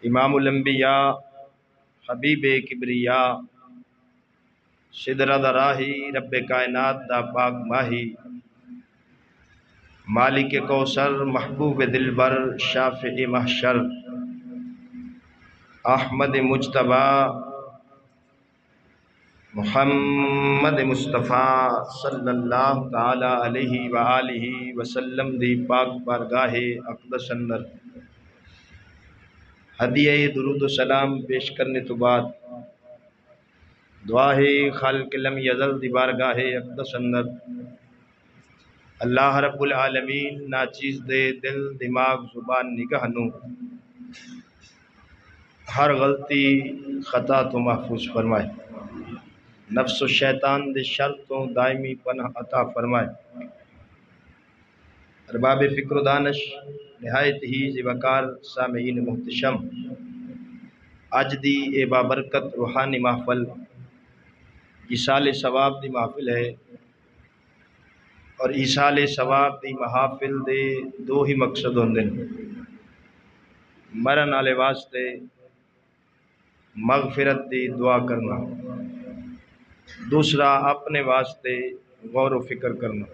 امام الانبیاء حبیب کبریا سدرہ دا راہی رب کائنات دا پاک ماہی مالک کوثر محبوب دلبر شافع محشر احمد مجتبی محمد مصطفیٰ صلی اللہ تعالی علیہ وآلہ وسلم دی پاک بارگاہ اقدس اندر ہدیہ درود و سلام پیش کرنے تو بعد دعا ہے خالق لم یزل دی بارگاہ اقدس اندر اللہ رب العالمین ناچیز دے دل دماغ زبان نگاہ نو ہر غلطی خطا تو محفوظ فرمائے، نفس و شیطان دے شر تو دائمی پناہ عطا فرمائے۔ ارباب فکر و دانش نہایت ہی زیوکار سامعین محتشم، اج دی اے بابرکت روحانی محفل ایصال ثواب دی محفل ہے، اور ایصال ثواب دی محافل دے دو ہی مقصد ہوندے ہیں، مرن والے واسطے مغفرت دی دعا کرنا، دوسرا اپنے واسطے غور و فکر کرنا۔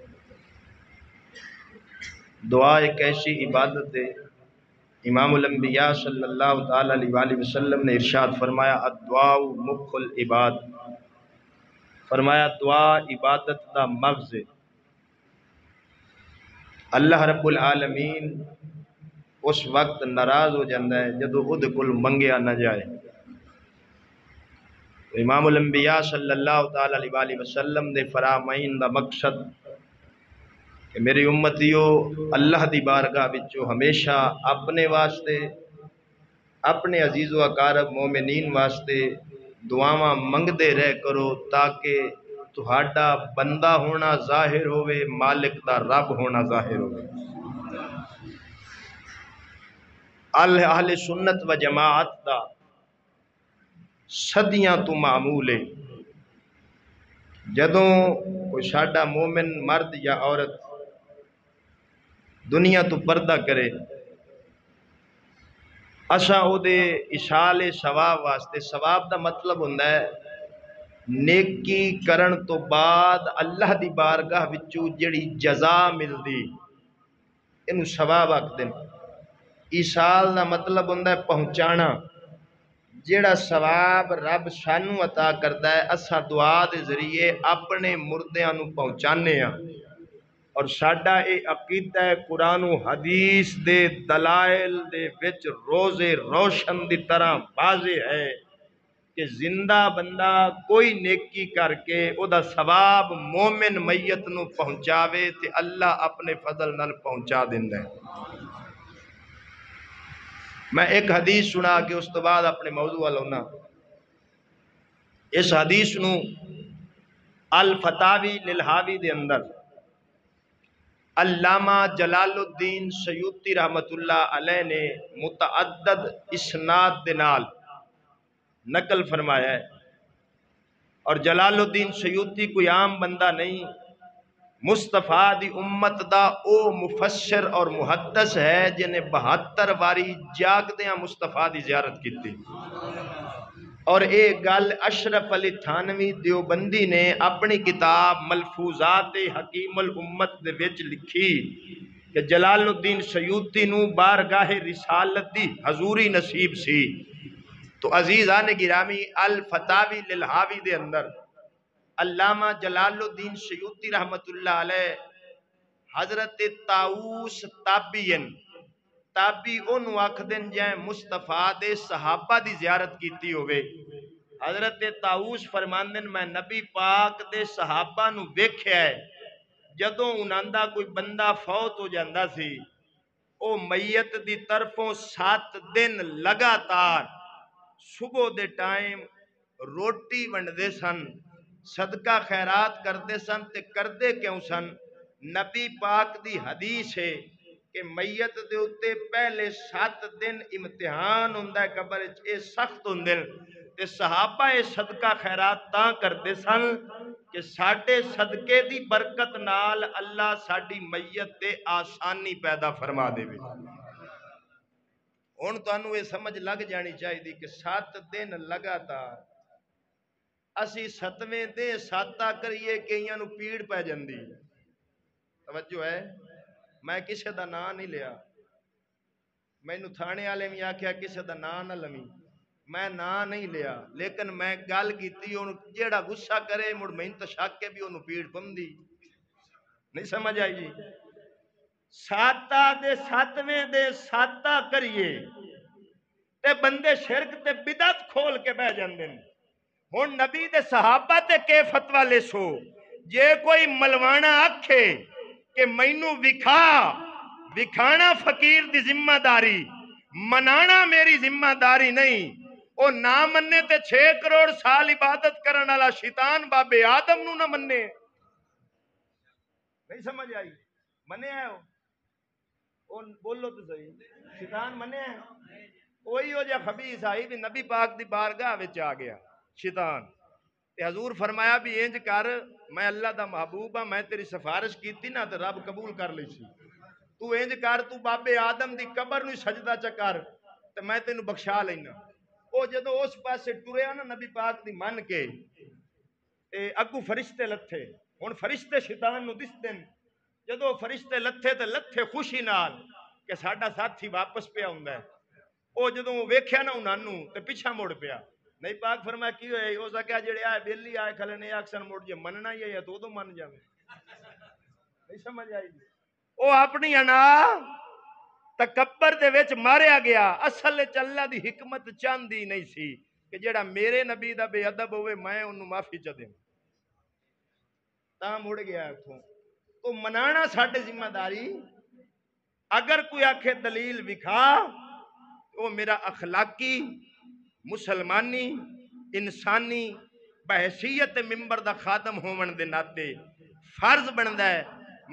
دعا ایک ایسی عبادت ہے، امام الانبیاء صلی اللہ تعالی علیہ وآلہ وسلم نے ارشاد فرمایا الدعاء مخ العباد، فرمایا دعا عبادت دا مغز ہے۔ اللہ رب العالمین اس وقت ناراض ہو جاندہ ہے جدو خود کل منگیا نہ جائے۔ امام الانبیاء صلی اللہ تعالی علیہ وآلہ وسلم دے فرامین دا مقصد کہ میری امتیو اللہ دی بارگاہ بچو ہمیشہ اپنے واسطے اپنے عزیز و اقارب مومنین واسطے دعاواں منگ دے رہ کرو تاکہ تہاڈا بندہ ہونا ظاہر ہوئے، مالک دا رب ہونا ظاہر ہوئے۔ اہل سنت و جماعت دا صدیاں تو معمول ہے، جدوں کوئی ساڈا مومن مرد یا عورت دنیا تو پردہ کرے، اساں او دے ایصال ثواب واسطے، ثواب دا مطلب ہوندا ہے نیکی کرن تو بعد اللہ دی بارگاہ وچوں جڑی جزا ملدی اینو ثواب آکھدے نے۔ ایصال دا مطلب ہوندا ہے پہنچانا، جیڑا ثواب رب سانو عطا کردا ہے اساں دعا دے ذریعے اپنے مردیاں نو پہنچانے ہیں، اور ساڈا اے عقیدہ ہے قرآن و حدیث دے دلائل دے وچ روز روشن دی طرح واضح ہے کہ زندہ بندہ کوئی نیکی کر کے او دا ثواب مومن میت نو پہنچاوے تے اللہ اپنے فضل نال پہنچا دیندا ہے۔ میں ایک حدیث سنا کہ اس تو بعد اپنے موضوع والا اس حدیث نو الفتاوی للحاوی دے اندر علامہ جلال الدین سیوطی رحمت اللہ علیہ نے متعدد اسناد دے نال نقل فرمایا ہے، اور جلال الدین سیوطی کوئی عام بندہ نہیں، مصطفیٰ دی امت دا او مفسر اور محدث ہے جنہیں 72 واری جاگدیاں مصطفیٰ دی زیارت کی تھی، اور ایک گل اشرف علی تھانوی دیوبندی نے اپنی کتاب ملفوظات حکیم الامت دے وچ لکھی کہ جلال الدین سیوطی نو بارگاہ رسالت دی حضوری نصیب سی۔ تو عزیزان گرامی الفتاوی للحاوی دے اندر علامہ جلال الدین سیوطی رحمت اللہ علیہ حضرت طاؤوس تابی انہوں آکھدن جائیں مصطفیٰ دے صحابہ دی زیارت کیتی ہوئے۔ حضرت طاؤوس فرماندن میں نبی پاک دے صحابہ نو ویکھیا ہے جدوں انہاں کوئی بندہ فوت ہو جاندہ سی، او میت دی طرفوں 7 دن لگاتار صبح دے ٹائم روٹی ونڈدے سن، صدقہ خیرات کردے سن، تے کردے کیوں سن؟ نبی پاک دی حدیث ہے کہ میت دے اتے پہلے 7 دن امتحان ہوندہ ہے، قبر اے سخت ہوندے، تے صحابہ اے صدقہ خیرات تاں کردے سن کہ ساڈے صدقے دی برکت نال اللہ ساڈی میت دے آسانی پیدا فرما دے۔ ہن تانوں یہ سمجھ لگ جانی چاہیے کہ 7 دن لگاتار اسی 7ویں دے 7 کریے کئیاں نو پیڑ پہ جاندی توجہ ہے میں کسے دا نام نہیں لیا مینوں تھانے والے بھی آکھیا کسے دا نام نہ لویں میں نام نہیں لیا لیکن میں گل کیتی ہن جیڑا غصہ کرے مڑ میں تو شک کے بھی اونوں پیڑ پوندی نہیں سمجھ آئی جی 7 دے 7ویں دے 7 کریے تے بندے شرک تے بدعت کھول کے بہ جاندے نے ہن نبی دے صحابہ تے کے فتوی لے سو جے کوئی ملوانا آکھے کہ مینوں وکھانا فقیر دی ذمہ داری منانا میری ذمہ داری نہیں او نہ مننے تے 6 کروڑ سال عبادت کرن والا شیطان بابے آدم نو نہ مننے نہیں سمجھ آئی مننے ہے او بولو تو صحیح شیطان مننے ہے وہی ہو جا خبیث آئی بھی نبی پاک دی بارگاہ وچ آ گیا شیطان تے حضور فرمایا بھی انج کر میں اللہ دا محبوب ہاں میں تیری سفارش کیتی نا تے رب قبول کر لی سی تو انج کر تو بابے آدم دی قبر نو سجدہ چکر تے میں تینوں بخشا لینا او جدو اس پاسے ٹریا نا نبی پاک دی من کے اگو فرشتے لتھے ہن فرشتے شیطان نو دس دن جدو فرشتے لتھے تے لتھے خوشی نال کہ ساڈا ساتھی واپس پیا ہوندا ہے او جدوں ویکھیا نا انہاں نو تے پیچھے مڑ پیا نہیں پاک فرمایا کی ہوئے او سکیا جڑے آئے بیلی آئے کھلے نے اکثر مڑ جے مننا ہی ہے تو من جاوے نہیں سمجھ آئی او اپنی انا تکبر دے وچ ماریا گیا اصل وچ اللہ دی حکمت چاندی نہیں سی کہ جڑا میرے نبی دا بے ادب ہوئے میں انہوں معافی چا دیں تاں مڑ گیا اتھوں تو منانا ساڈے ذمہ داری اگر کوئی آکھے دلیل وکھا وہ میرا اخلاقی مسلمانی انسانی بحیثیت ممبر دا خادم ہون دے ناتے فرض بندا ہے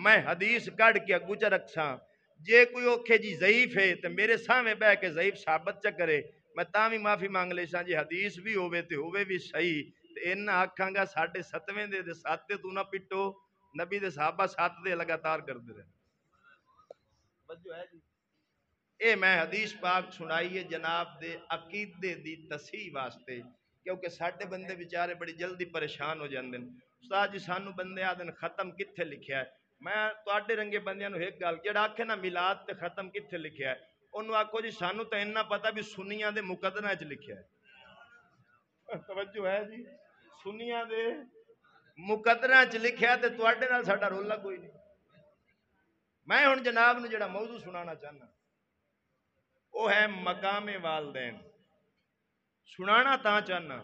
میں حدیث کڑھ کے اگو چ رکھساں جے کوئی اوکھے جی ضعیف ہے تو میرے سامنے بہ کے ضعیف ثابت چ کرے میں تاں بھی معافی مانگ لیساں جی حدیث بھی ہوے تے ہوے بھی صحیح تے ان آکھاں گا 7.5 دے 7 تو نہ پٹو نبی دے صحابہ 7 دے لگاتار کردے رہے وجہ ہے جی اے میں حدیث پاک سنائیے جناب دے عقیدے دی تصحیح واسطے کیونکہ ساڈے بندے بیچارے بڑی جلدی پریشان ہو جاندے استاد جی سانو بندے آدن ختم کتھے لکھیا ہے میں تواڈے رنگے بندیاں نو ایک گل جڑا آکھے نا میلاد تے ختم کتھے لکھیا ہے اونوں آکھو جی سانو تے اتنا پتہ بھی سنیاں دے مقدمہ وچ لکھیا ہے توجہ ہے جی سنیاں دے مقدمہ وچ لکھیا تے تواڈے نال ساڈا رولا کوئی نہیں میں ہن جناب نو جڑا موضوع سنانا چاہنا وہ ہے مقام والدین سنانا تاں چاہنا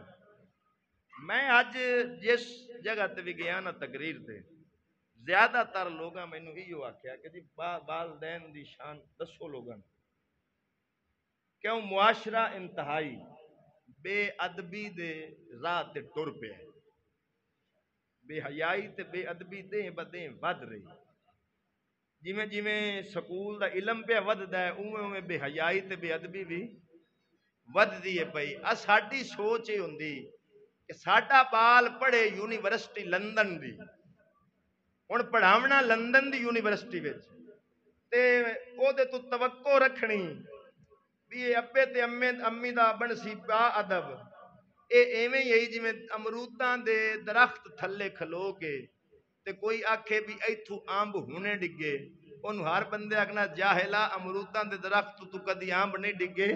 میں اج جس جگہ تے بھی گیا نا تقریر تے زیادہ تر لوگاں مینوں ایو آکھیا کہ جی والدین دی شان دسو لوگاں کیوں معاشرہ انتہائی بے ادبی دے راہ تے ٹر پیا بے حیائی تے بے ادبی دیں بدیں ود رہی جویں جویں سکول دا علم پہ وددا ہے اوویں اوویں بے حیائی تے بے ادبی بھی وددی ہے پئی ساڈی سوچ یہ ہوندی کہ ساڈا بال پڑھے یونیورسٹی لندن دی ہن پڑھاونا لندن دی یونیورسٹی وچ تے او دے تو توقع رکھنی بھی ابے تے امی دا بن سی با ادب اے ایویں ہی جویں امروداں دے درخت تھلے کھلو کے تے کوئی آکھے بھی ایتھوں آمب ہونے ڈگے انہوں ہر بندے آکھنا جاہلا امروداں دے درخت تو کدی آمب نہیں ڈگے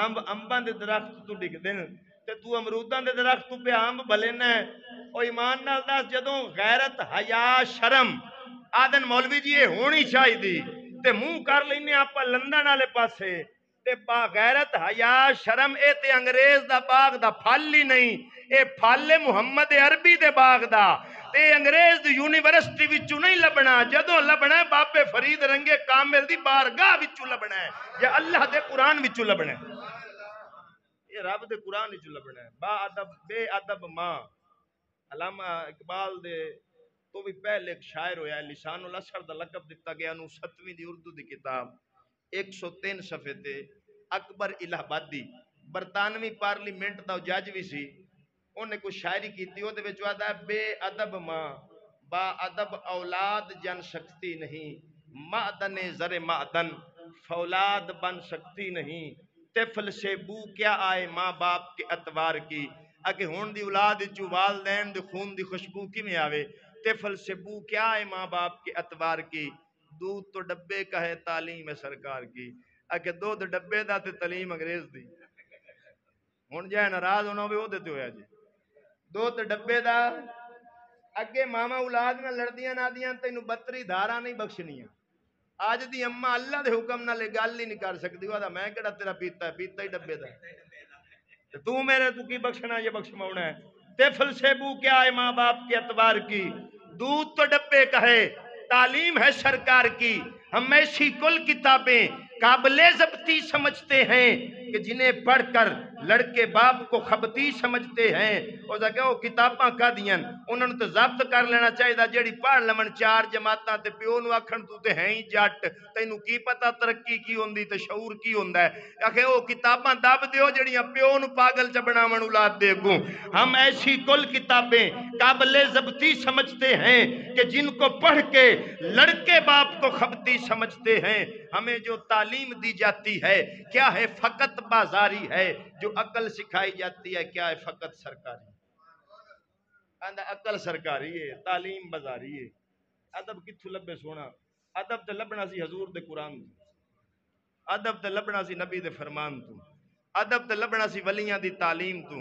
آمب امباں دے درخت تو ڈگ دین تے تو امروداں دے درخت پہ آمب بلینا ہے او ایمان نال دس جدوں غیرت حیا شرم آدن مولوی جی یہ ہونی چاہیے تے منہ کر لینے آپا لندن والے پاسے تے با غیرت حیا شرم اے تے انگریز دا باغ دا پھل ہی نہیں اے پھل محمد عربی دے باغ دا تے انگریز دی یونیورسٹی وچوں نہیں لبنا جدوں لبنا ہے بابے فرید رنگے کامل دی بارگاہ وچوں لبنا ہے یا اللہ دے قرآن وچوں لبنا ہے یہ رب دے قرآن وچوں لبنا ہے با ادب بے ادب ماں علامہ اقبال دے تو بھی پہلے ایک شاعر ہویا ہے لسان الاسر دا لقب دتا گیا انہوں 7ویں دی اردو دی کتاب 103 صفحے تے اکبر الہ آبادی برطانوی پارلیمنٹ دا جج بھی سی انہیں کوئی شاعری کیتی وہ دے وچ آدا ہے بے ادب ماں با ادب اولاد جن سکتی نہیں معدن زر معدن فولاد بن سکتی نہیں، طفل سے بو کیا آئے ماں باپ کے اتوار کی، اگے ہون دی اولاد چو والدین دی خون دی خوشبو کی میں آوے، طفل سے بو کیا آئے ماں باپ کے اتوار کی، دودھ تو ڈبے کا ہے تعلیم ہے سرکار کی، اگے دودھ ڈبے دا تے تعلیم انگریز دی، ہون جائے ناراض ہونا ہوئے وہ دیتے ہویا جی، دودھ ڈبے دا، اگے ماما اولاد میں لڑدیاں نہ دیاں تینوں بطری دھارا نہیں بخشنیاں، آج دی اماں اللہ دے حکم نہ لے گال نہیں کر سکتی، وہ دا میں کہڑا تیرا پیتا ہے، پیتا ہی ڈبے دا ہے، تو میرے تو کی بخشنا یہ بخشمونا ہے، طفل سے بو کیا ہے ماں باپ کے اتوار کی، دودھ تو ڈبے کا ہے تعلیم ہے سرکار کی، ہم ایسی کل کتابیں قابل ضبطی سمجھتے ہیں کہ جنہیں پڑھ کر لڑکے باپ کو خبتی سمجھتے ہیں، اور کہ وہ کتاباں کا دین انہوں نے تو ضبط کر لینا چاہیے، جیڑی پڑھ لمن 4 جماعتاں تے پیو نو آکھن تو تے ہیں ہی جٹ، تینوں کی پتہ ترقی کی ہوندی تے شعور کی ہوندا ہے، کہ وہ کتاباں دب دیو جڑیاں پیو نو پاگل چ بناون اولاد دے گوں، ہم ایسی کل کتابیں قابل ضبطی سمجھتے ہیں کہ جن کو پڑھ کے لڑکے باپ کو خبتی سمجھتے ہیں، ہمیں جو تعلیم دی جاتی ہے کیا ہے فقط بازاری ہے، جو عقل سکھائی جاتی ہے کیا ہے فقط سرکاری، عقل سرکاری ہے تعلیم بازاری ہے، ادب کتھوں لبے سونا، ادب تے لبنا سی حضور دے قرآن تو، ادب تے لبنا سی نبی دے فرمان تو، ادب تے لبنا سی ولیاں دی تعلیم تو،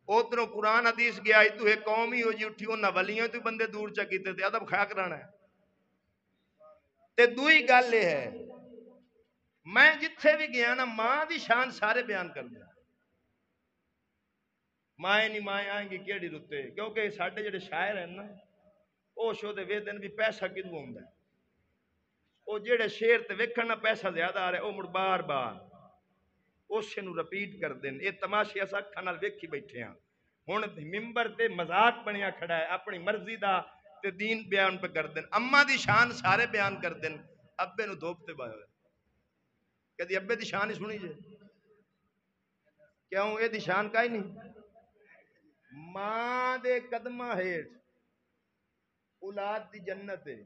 اوتروں قرآن حدیث گیا تو ایک قوم ہی ہو جی اٹھی انہاں ولیاں تو بندے دور چا کیتے تے ادب کھا کرانا ہے، تے دوئی گل یہ ہے میں جتھے بھی گیا نا ماں دی شان سارے بیان کر دیا، مائیں نہیں مائیں آئیں گی کیڑی رتے، کیونکہ ساڈے جڑے شاعر ہیں نا او شو دے ویدن بھی پیسہ کدوں ہوندا ہے، او جڑے شعر تے ویکھن نا پیسہ زیادہ آ رہا ہے او مڑ بار بار اسے نو رپیٹ کر دین، اے تماشے اساں اکھاں نال ویکھی بیٹھے ہاں، ہن منبر تے مذاق بنیا کھڑا ہے اپنی مرضی دا تے دین بیان پہ کر دین، اماں دی شان سارے بیان کر دین، ابے نو دھوپ تے بایا ہوئے، کدی ابے دی شان ہی سنی جے، کیوں اے دی شان کا ہی نہیں، ماں دے قدمہ ہیٹ اولاد دی جنت ہے،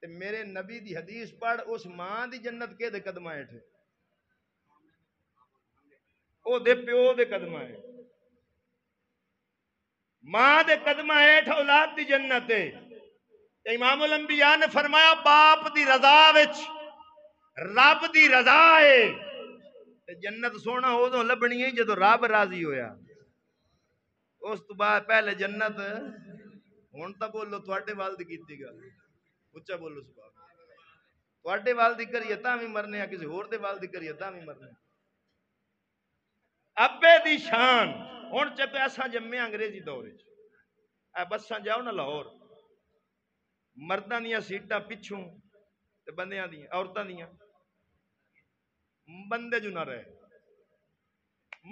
تے میرے نبی دی حدیث پڑھ اس ماں دی جنت کے دے قدمہ ہیٹ ہے، او دے پیو دے قدمہ ہے، ماں دے قدمہ ہیٹ اولاد دی جنت ہے، امام الانبیاء نے فرمایا باپ دی رضا وچ رب دی رضا ہے، جنت سونا ہو تو لبنی ہے جدو رب راضی ہویا، اس تو بعد پہلے جنت ہون تا بولو تواڈے وال دی کیتی گل، اچھا بولو سبحان تواڈے وال دی کریے تاں بھی مرنے کسی ہور دے وال دی کریے تاں بھی مرنے، ابے دی شان ہن چ پیسہ جمے انگریزی دور وچ اے بساں جاؤ نا لاہور مرداں دیاں سیٹاں پچھوں تے بندیاں دیاں عورتاں دیاں بندے جو نہ رہے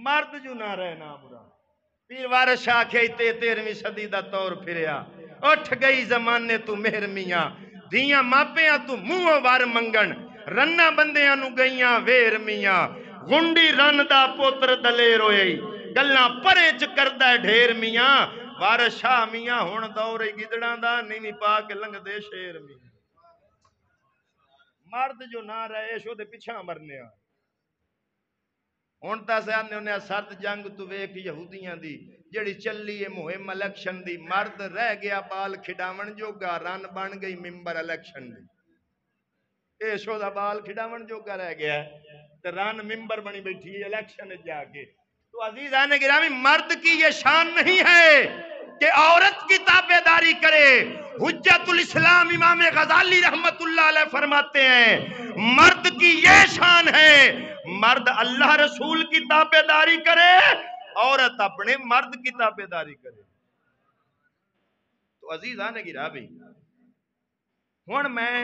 مرد جو نہ رہے نا برا، پیر وارث شاہ کہے 13ویں صدی دا طور پھریا، اٹھ گئی زمانے تو مہر میاں، دھیاں ماپیاں تو منہ وار منگن، رنہ بندیاں نو گئیاں ویر میاں، گنڈی رن دا پوتر دلیر ہوئے، گلاں پرے چ کردہ ڈھیر میاں، وارث شاہ میاں ہون دور گدڑاں دا نیویں پا کے لنگ دے شیر میاں، مرد جو نہ رہے شو دے پیچھا مرنے آ، ہون تا سیانے انہیں سرد جنگ تو ویک یہودیاں دی جڑی چلی ہے مہم الیکشن دی، مرد رہ گیا بال کھڈاون جوگا رن بن گئی ممبر الیکشن دی، اے شو دا بال کھڈاون جوگا رہ گیا ہے تے رن ممبر بنی بیٹھی ہے الیکشن جا کے، تو عزیزان گرامی مرد کی یہ شان نہیں ہے کہ عورت کی تابع داری کرے، حجت الاسلام امام غزالی رحمت اللہ علیہ فرماتے ہیں مرد کی یہ شان ہے مرد اللہ رسول کی تابع داری کرے، عورت اپنے مرد کی تابع داری کرے، تو عزیزان گرامی ہن میں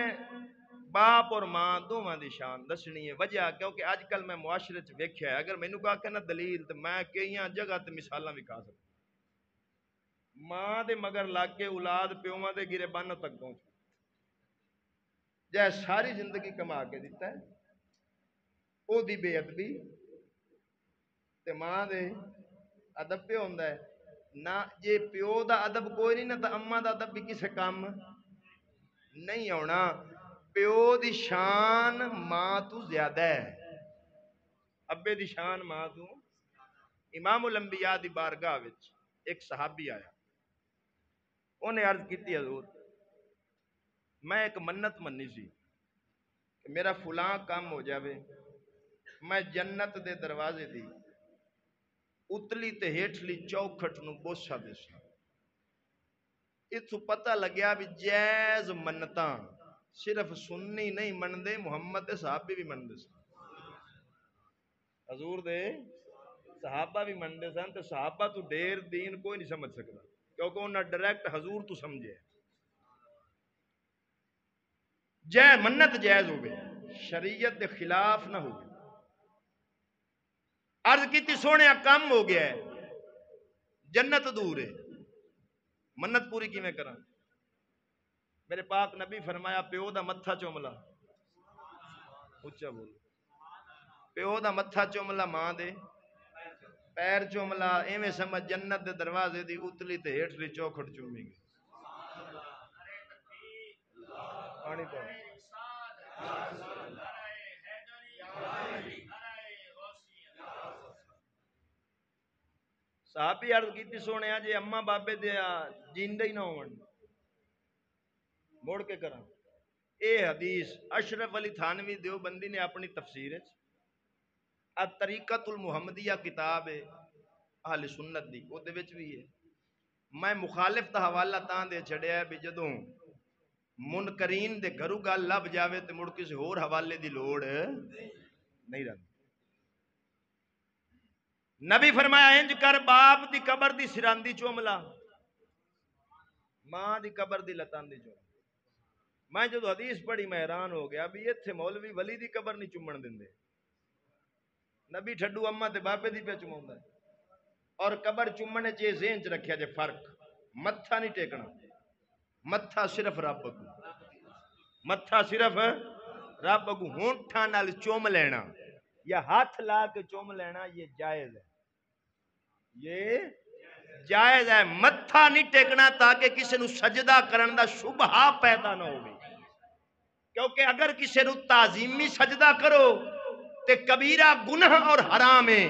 باپ اور ماں دونوں دی شان دسنی ہے، وجہ کیونکہ آج کل میں معاشرے چ ویکھیا ہے، اگر مینوں کہا کہ نا دلیل تو میں کئی جگہ تے مثالاں وکھا سکتا، ماں دے مگر لگ کے اولاد پیواں دے گرے بن تک پہنچ جائے ساری زندگی کما کے دیتا ہے، او دی بے ادبی تے ماں دے ادب پہ ہوندا ہے، نہ جے پیو دا ادب کوئی نہیں نہ تے اماں دا ادب بھی کسے کام نہیں ہونا، پیو دی شان ماں تو زیادہ ہے، ابے دی شان ماں تو۔ امام الانبیاء دی بارگاہ وچ ایک صحابی آیا، انہیں عرض کیتی حضور میں ایک منت منی سی کہ میرا فلاں کام ہو جاوے، میں جنت دے دروازے دی اتلی تے ہیٹھلی چوکھٹ نو بوسا دیسا۔ اتھو پتہ لگیا بھی جائز منتاں صرف سنی نہیں مندے، محمد دے صحابی بھی مندے سن، حضور دے صحابہ بھی مندے سن، تے صحابہ تو ڈیر دین کوئی نہیں سمجھ سکتا کیونکہ انہاں ڈائریکٹ حضور تو سمجھے۔ جائے منت جائز ہوگی، شریعت دے خلاف نہ ہوگی۔ عرض کیتی سونے کم ہو گیا ہے، جنت دور ہے، منت پوری کی میں کرا؟ میرے پاک نبی فرمایا پیو دا متھا چوملا، اچھا بول، پیو دا متھا چوملا ماں دے پیر چوملا، ایویں سمجھ جنت دے دروازے دی اتلی تے ہیٹھلی چوکھٹ چومی گی۔ پانی پاؤ۔ صحابی عرض کیتی سونے جے اماں بابے دے جیندے ہی نہ ہون موڑ کے کراں۔ اے حدیث اشرف علی تھانوی دیوبندی نے اپنی تفسیر الطریقۃ المحمدیہ کتاب ہے اہل سنت دی، او دے وچ بھی ہے۔ میں مخالف دا حوالہ تاں دے چھڑیا ہے بھی جدوں منکرین دے گھرو گل لب جاوے تے مڑ کسی ہور حوالے دی لوڑ نہیں رہتی۔ نبی فرمایا انج کر باپ دی قبر دی سراندی چوملا، ماں دی قبر دی لتاندی چوملا۔ میں جدو حدیث پڑھی میں حیران ہو گیا بھی ایتھے مولوی ولی دی قبر نہیں چومن دیندے، نبی ٹھڈو اماں تے بابے دی پہ چوموندا ہے۔ اور قبر چومنے چے ذہن چ رکھیا جے فرق، متھا نہیں ٹیکنا، متھا صرف رب کو، متھا صرف رب کو، ہونٹھاں نال چوم لینا یا ہاتھ لا کے چوم لینا یہ جائز ہے، یہ جائز ہے۔ متھا نہیں ٹیکنا تاکہ کسی نو سجدہ کرن دا شبہہ پیدا نہ ہوگی، کیونکہ اگر کسی نو تعظیمی سجدہ کرو تے کبیرہ گناہ اور حرام ہے،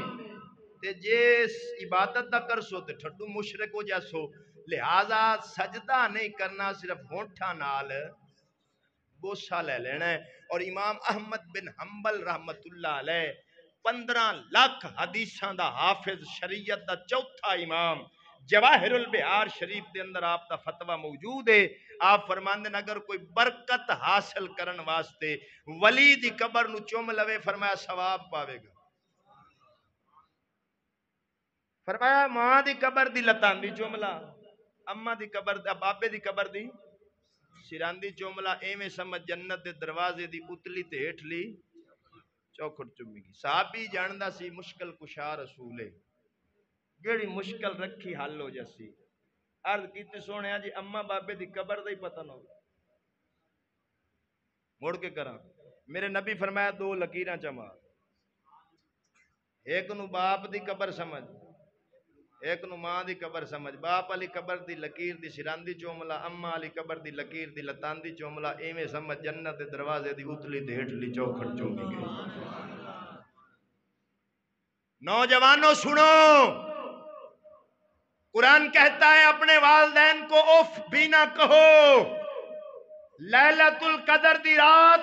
تے جس عبادت دا کرسو تے ٹھڈو مشرک ہو جاسو، لہذا سجدہ نہیں کرنا، صرف ہونٹھاں نال بوسا لے لینا ہے۔ اور امام احمد بن حنبل رحمت اللہ علیہ 15 لاکھ حدیثاں دا حافظ، شریعت دا چوتھا امام، جواہر البحار شریف دے اندر آپ دا فتوہ موجود ہے۔ آپ فرماندے ہیں اگر کوئی برکت حاصل کرن واسطے ولی دی قبر نو چوم لوے، فرمایا ثواب پاوے گا۔ فرمایا ماں دی قبر دی لتاندی چوملا، اماں دی قبر دی، بابے دی قبر دی سراندی چوملا، ایویں سمجھ جنت دے دروازے دی اتلی تے ہیٹھلی چوکھٹ چومی گی۔ صحابی جاندا سی مشکل کشا رسول ہے، جیڑی مشکل رکھی حل ہو جاسی۔ عرض کیتی سونے جی اماں بابے دی قبر دا ہی پتہ نہ ہو، موڑ کے کراں؟ میرے نبی فرمایا 2 لکیراں چما، ایک نو باپ دی قبر سمجھ، ایک نو ماں دی قبر سمجھ۔ باپ علی قبر دی لکیر دی سراندی چوملا، اماں علی قبر دی لکیر دی لتاندی چوملا، ایویں سمجھ جنت دے دروازے دی اتلی تے ہیٹھلی چوکھٹ چومی گئی۔ نوجوانوں سنو، قرآن کہتا ہے اپنے والدین کو اف بھی نہ کہو۔ لیلۃ القدر دی رات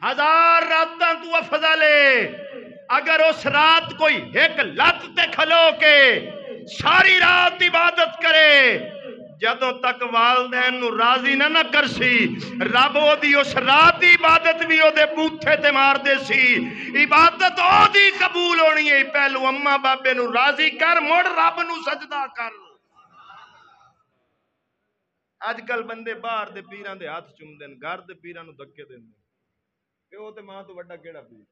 1000 راتاں تو افضل ہے۔ اگر اس رات کوئی ایک لت تے کھلو کے ساری رات عبادت کرے، جدوں تک والدین نو راضی نہ کرسی، رب او دی اس رات دی عبادت بھی او دے بوتھے تے مار دے سی۔ عبادت او دی قبول ہونی ہے، پہلو اماں بابے نو راضی کر، مڑ رب نو سجدہ کر۔ اج کل بندے باہر دے پیراں دے ہاتھ چوم دین، گھر دے پیراں نو دھکے دین، پیو تے ماں تو وڈا کیڑا پیر؟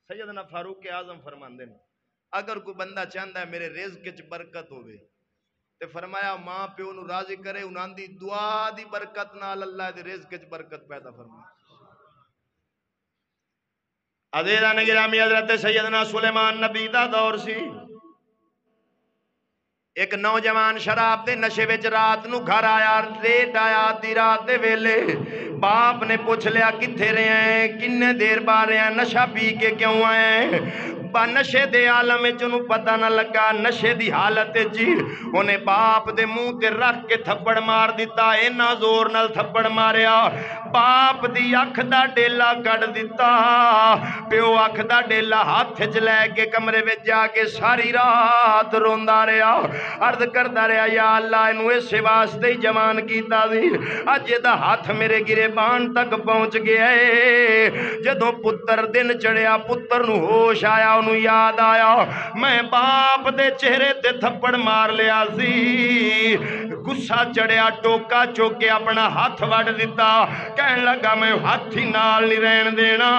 سیدنا فاروق اعظم فرماندے نے اگر کوئی بندہ چاہندا ہے میرے رزق وچ برکت ہوے تے فرمایا ماں پیو نو راضی کرے، انہاں دی دعا دی برکت نال اللہ دے رزق وچ برکت پیدا فرمائے۔ عزیزان گرامی، حضرت سیدنا سلیمان نبی دا دور سی، ایک نوجوان شراب دے نشے وچ رات نو گھر آیا، لیٹ آیا، آدھی رات دے ویلے باپ نے پوچھ لیا کتھے رہے ہیں کنے دیر بعد رہے ہیں نشہ پی کے کیوں آئے با نشے دے عالم وچ انہوں پتہ نہ لگا نشے دی حالت جی انہیں باپ دے منہ تے رکھ کے تھپڑ مار دیتا اینا زور نال تھپڑ ماریا باپ دی اکھ دا ڈیلا کٹ دیتا پیو اکھ دا ڈیلا ہاتھ وچ لے کے کمرے وچ جا کے ساری رات روندا رہیا عرض کردا رہیا یا اللہ اینوں اسے واسطے ہی جوان کیتا سی اج دا ہاتھ میرے گریبان تک پہنچ گیا ہے جدوں پتر دن چڑھیا پتر نو ہوش آیا انہوں یاد آیا میں باپ دے چہرے تے تھپڑ مار لیا سی غصہ چڑھیا ٹوکا چوکے اپنا ہاتھ وڈ دیتا کہن لگا میں ہاتھ ہی نال نہیں رہن دینا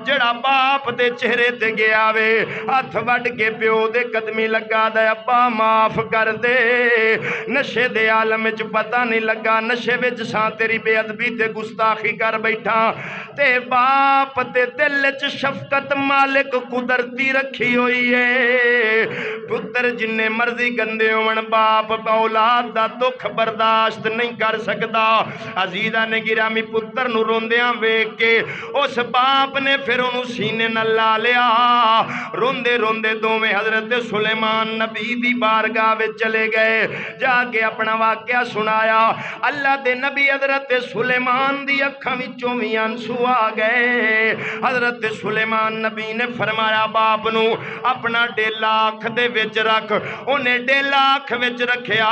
جڑا باپ دے چہرے تے گیا وے ہاتھ وڈ کے پیو دے قدمی لگا دے ابا معاف کر دے نشے دے عالم وچ پتہ نہیں لگا نشے وچ ساں تیری بے ادبی تے گستاخی کر بیٹھا تے باپ تے دل وچ شفقت مالک قدرتی رکھی ہوئی ہے پتر جننے مرضی گندے ہون باپ اولاد دا دکھ برداشت نہیں کر سکدا عزیزاں نے گرامی پتر نو روندیاں ویکھ کے اس باپ نے پھر انہوں سینے نہ لا لیا روندے روندے دوویں حضرت سلیمان نبی دی بارگاہ وچ چلے گئے جا کے اپنا واقعہ سنایا اللہ دے نبی حضرت سلیمان دی اکھاں وچوں وی آنسو آ گئے حضرت سلیمان نبی نے فرمایا باپ نو اپنا ڈیلا اکھ دے وچ رکھ انہیں ڈیلا اکھ وچ رکھیا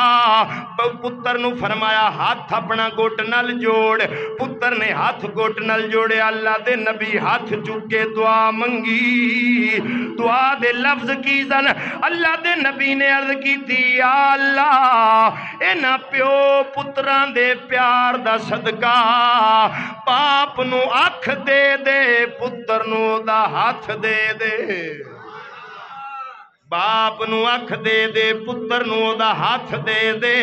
پتر نو فرمایا ہاتھ اپنا گھٹ نال جوڑ پتر نے ہاتھ گھٹ نال جوڑے اللہ دے نبی ہاتھ چکے دعا منگی دعا دے لفظ کی زن اللہ دے نبی نے عرض کی تھی یا اللہ اینا پیو پتران دے پیار دا صدقہ باپ نو اکھ دے دے پتر نو دا ہاتھ دے دے باپ نو اکھ دے دے پتر نو دا ہاتھ دے دے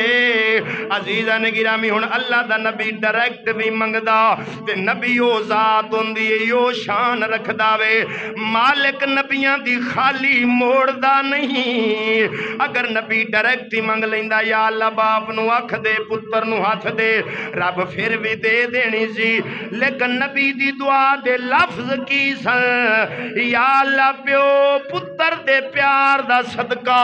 عزیزاں نے گرامی ہن اللہ دا نبی ڈائریکٹ بھی منگدا تے نبی او ذات ہوندی ہے او شان رکھدا وے مالک نبیاں دی خالی موڑ دا نہیں اگر نبی ڈائریکٹ ہی منگ لیندا یا اللہ باپ نو اکھ دے پتر نو ہاتھ دے رب پھر بھی دے دینی سی لیکن نبی دی دعا دے لفظ کی سن یا اللہ پیو پتر دے پیار دا صدقہ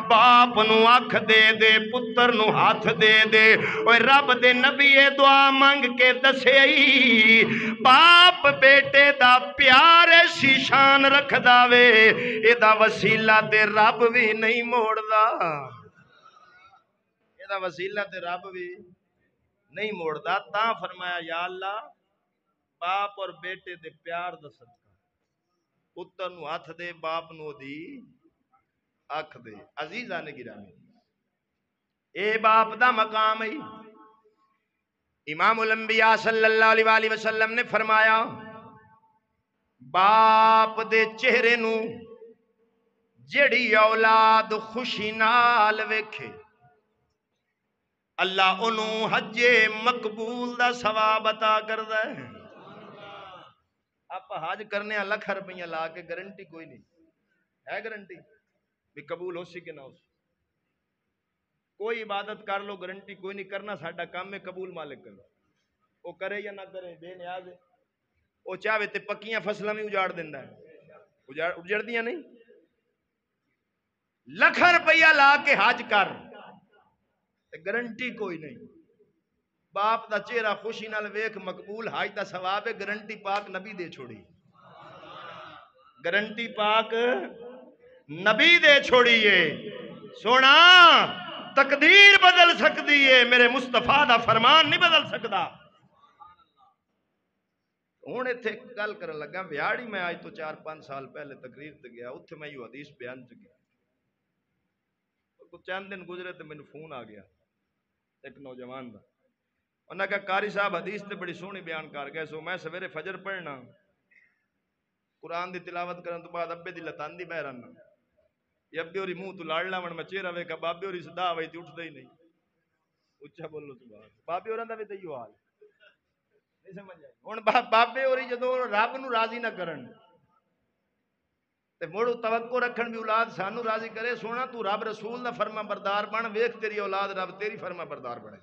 باپ نو اکھ دے دے پتر نو ہاتھ دے دے اوے رب دے نبی دعا مانگ کے دسے باپ بیٹے دا پیار ایسی شان رکھ داوے اے دا وسیلہ تے رب بھی نہیں موڑ دا اے دا وسیلہ تے رب بھی نہیں موڑ دا تاں فرمایا یا اللہ باپ اور بیٹے دے پیار دا صدقہ پتر نو ہاتھ دے باپ نو دی آکھ دے عزیزاں نے گرامی اے باپ دا مقام ہے امام الانبیاء صلی اللہ علیہ وآلہ وسلم نے فرمایا باپ دے چہرے نو جڑی اولاد خوشی نال ویکھے اللہ انہوں حج مقبول دا ثواب عطا کردا ہے آپ حج کرنے لکھ روپیہ لا کے گارنٹی کوئی نہیں ہے گارنٹی بھی قبول ہو سی کہ نہ ہو سی کوئی عبادت کر لو گارنٹی کوئی نہیں کرنا ساڈا کام ہے قبول مالک کرو وہ کرے یا نہ کرے بے نیاز ہے وہ چاہے تے پکیاں فصلاں بھی اجاڑ دیندا ہے اجڑدیاں نہیں لکھ روپیہ لا کے حج کر گارنٹی کوئی نہیں باپ دا چہرہ خوشی نال ویکھ مقبول حج دا ثواب ہے گارنٹی پاک نبی دے چھوڑی گارنٹی پاک نبی دے چھوڑیے سونا تقدیر بدل سکتی ہے میرے مصطفیٰ دا فرمان نہیں بدل سکتا ہوں اتنے گل کرن لگا ویاڑی میں آج تو 4-5 سال پہلے تقریر تے گیا اتنے میں یہ حدیث بیان چ گیا چند دن گزرے تو مینوں فون آ گیا ایک نوجوان دا انہاں کہا قاری صاحب حدیث تے بڑی سونی بیان کر گئے سو میں سویرے فجر پڑھنا قرآن دی تلاوت کرن تو بعد ابے دی لتان دی بہ رہنا یہ ابے ہوری منہ تو لاڑ لاون میں چہرہ ویکھا بابے ہوری صدا آوئی تے اٹھدا ہی نہیں اچھا بولو سبحان بابے ہوراں دا وی تے ایو حال نہیں سمجھ آئی ہن بابے ہوری جدوں رب نو راضی نہ کرن تے مڑ توقع رکھن بھی اولاد سانو راضی کرے سونا تو رب رسول دا فرما بردار بن ویکھ تیری اولاد رب تیری فرما بردار بنے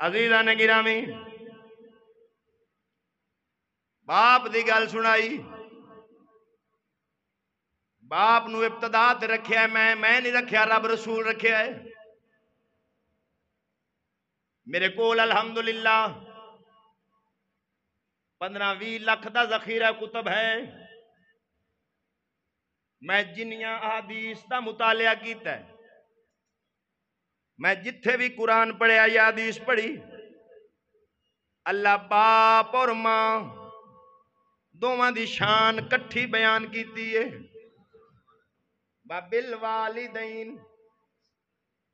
عزیزاں نے گرامی باپ دی گل سنائی باپ نو ابتدا تے رکھیا ہے میں نہیں رکھیا رب رسول رکھیا ہے میرے کول الحمدللہ 15-20 لاکھ دا ذخیرہ کتب ہے میں جنیاں احادیث دا مطالعہ کیتا ہے میں جتھے بھی قرآن پڑھیا یا حدیث پڑھی اللہ باپ اور ماں دونوں دی شان کٹھی بیان کیتی ہے بالوالدین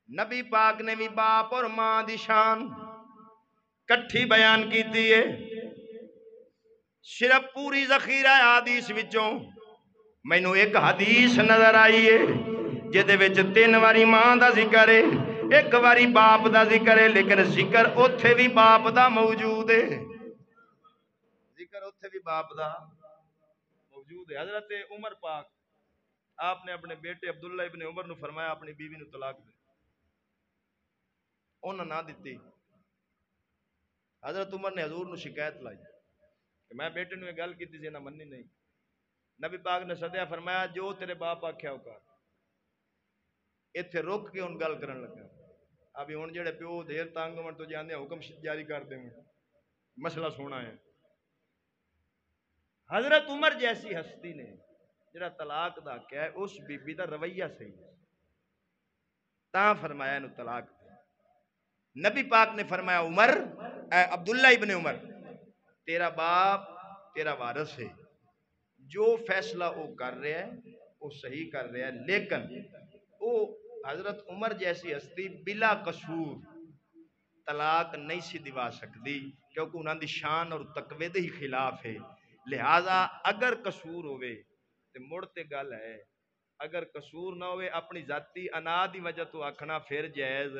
نبی پاک نے بھی باپ اور ماں دی شان کٹھی بیان کیتی ہے صرف پوری ذخیرہ حدیث وچوں مینوں ایک حدیث نظر آئی ہے جدے وچ 3 واری ماں دا ذکر ہے 1 واری باپ دا ذکر ہے لیکن ذکر اوتھے بھی باپ دا موجود ہے ذکر اوتھے بھی باپ دا موجود ہے حضرت عمر پاک آپ نے اپنے بیٹے عبداللہ ابن عمر نو فرمایا اپنی بیوی نو طلاق دے انہوں نہ دیتی حضرت عمر نے حضور نو شکایت لائی کہ میں بیٹے نو یہ گل کی تھی نہ مننی نہیں نبی پاک نے سدیا فرمایا جو تیرے باپ آکھیا ہوگا ایتھے رک کے ان گل کرن لگا ابھی ہن جڑے پیو دیر تانگ ہون تو جاندے حکم جاری کر دیں مسئلہ سونا ہے حضرت عمر جیسی ہستی نے جڑا طلاق دا کیا ہے اس بی بی دا رویہ صحیح ہے تاں فرمایا انہوں طلاق دے نبی پاک نے فرمایا عمر اے عبداللہ ابن عمر تیرا باپ تیرا وارث ہے جو فیصلہ وہ کر رہا ہے وہ صحیح کر رہا ہے لیکن وہ حضرت عمر جیسی ہستی بلا قصور طلاق نہیں سی دیوا سکتی کیونکہ انہوں دی شان اور تقوی دے ہی خلاف ہے لہذا اگر قصور ہوئے تو مڑ تے گل ہے اگر قصور نہ ہوئے اپنی ذاتی انا دی وجہ تو آکھنا پھر جائز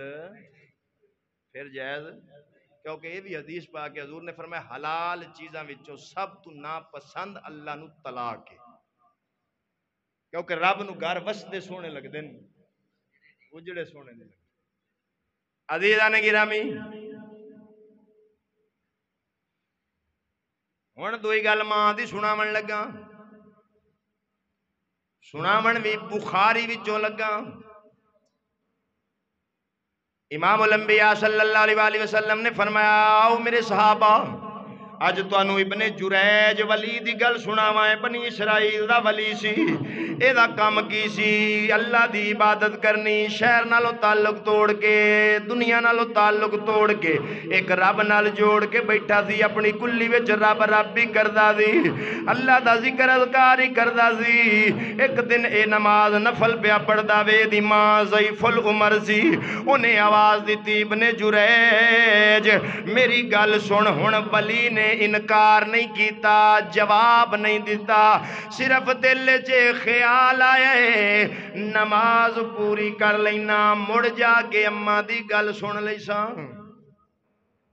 کیونکہ یہ بھی حدیث پاک کہ حضور نے فرمایا حلال چیزاں وچوں سب تو ناپسند اللہ نو طلاق ہے کیونکہ رب نو گھر وسدے سونے لگ دے اجڑے سونے نہیں لگتے عزیزان گرامی ہن دوئی گل ماں دی سناون لگا سناون بھی بخاری وچوں لگا امام الانبیاء صلی اللہ علیہ وآلہ وسلم نے فرمایا آؤ میرے صحابہ اج تانوں ابن جریج ولی دی گل سناواں بنی اسرائیل دا ولی سی اے دا کام کی سی اللہ دی عبادت کرنی شہر نالوں تعلق توڑ کے دنیا نالوں تعلق توڑ کے ایک رب نال جوڑ کے بیٹھا سی اپنی کلی وچ رب رب بھی کردا سی اللہ دا ذکر اذکار ہی کردا سی ایک دن اے نماز نفل پیا پڑھدا وے دی ماں ضعیف العمر سی انہیں آواز دیتی ابن جریج میری گل سن ہن ولی نے انکار نہیں کیتا جواب نہیں دیتا صرف دل چے خیال آئے نماز پوری کر لینا مڑ جا کے اماں دی گل سن لیسا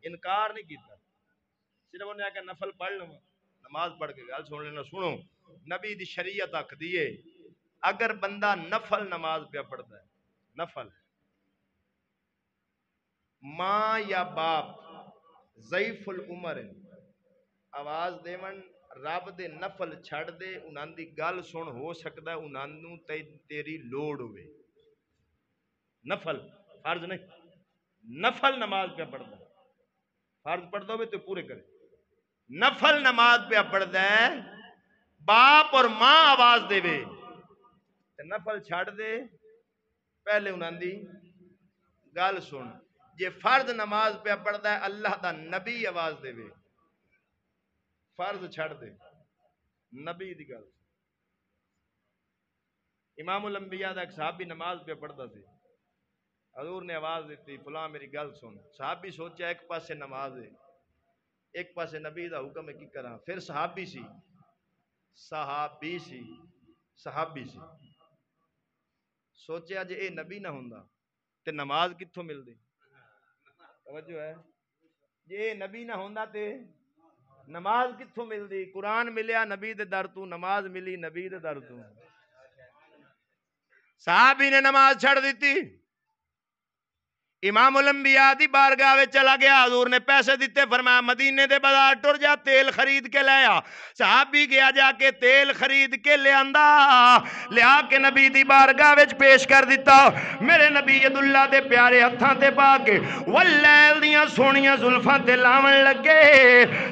انکار نہیں کیتا صرف انہیں آکے نفل پڑھ لوں نماز پڑھ کے گل سن لینا سنو نبی دی شریعت آکھ دیئے اگر بندہ نفل نماز پہ پڑھتا ہے نفل ماں یا باپ ضعیف العمر آواز دیون رب دے نفل چھڑ دے انہاں دی گل سن ہو سکتا ہے انہاں نوں تیری لوڑ ہوئے نفل فرض نہیں نفل نماز پہ پڑھتا ہے فرض پڑھتا ہوئے تو پورے کرے نفل نماز پہ پڑھتا ہے باپ اور ماں آواز دے وے نفل چھڑ دے پہلے انہاں دی گل سن جے فرض نماز پہ پڑھتا ہے اللہ دا نبی آواز دے وے فرض چھڑ دے نبی دی گل امام الانبیاء دا ایک صحابی نماز پہ پڑھتا سی حضور نے آواز دیتی فلاں میری گل سن صحابی سوچا ایک پاسے نماز ہے ایک پاسے نبی دا حکم ہے کی کراں پھر صحابی سی سوچیا جے اے نبی نہ ہوندا تے نماز کتھوں مل دی توجہ ہے جے اے نبی نہ ہوندا تے نماز کتھوں مل دی قرآن ملیا نبی دے در تو نماز ملی نبی دے در تو صحابی نے نماز چھڑ دیتی امام الانبیاء دی بارگاہ وچ چلا گیا، حضور نے پیسے دیتے، فرمایا مدینے دے بازار ٹر جا تیل خرید کے لے آ۔ صحابی گیا جا کے تیل خرید کے لے آندا، لیا کے نبی دی بارگاہ وچ پیش کر دیتا۔ میرے نبی ید اللہ دے پیارے ہتھاں تے پا کے واللیل دیاں سونیاں زلفاں تے لاون لگے۔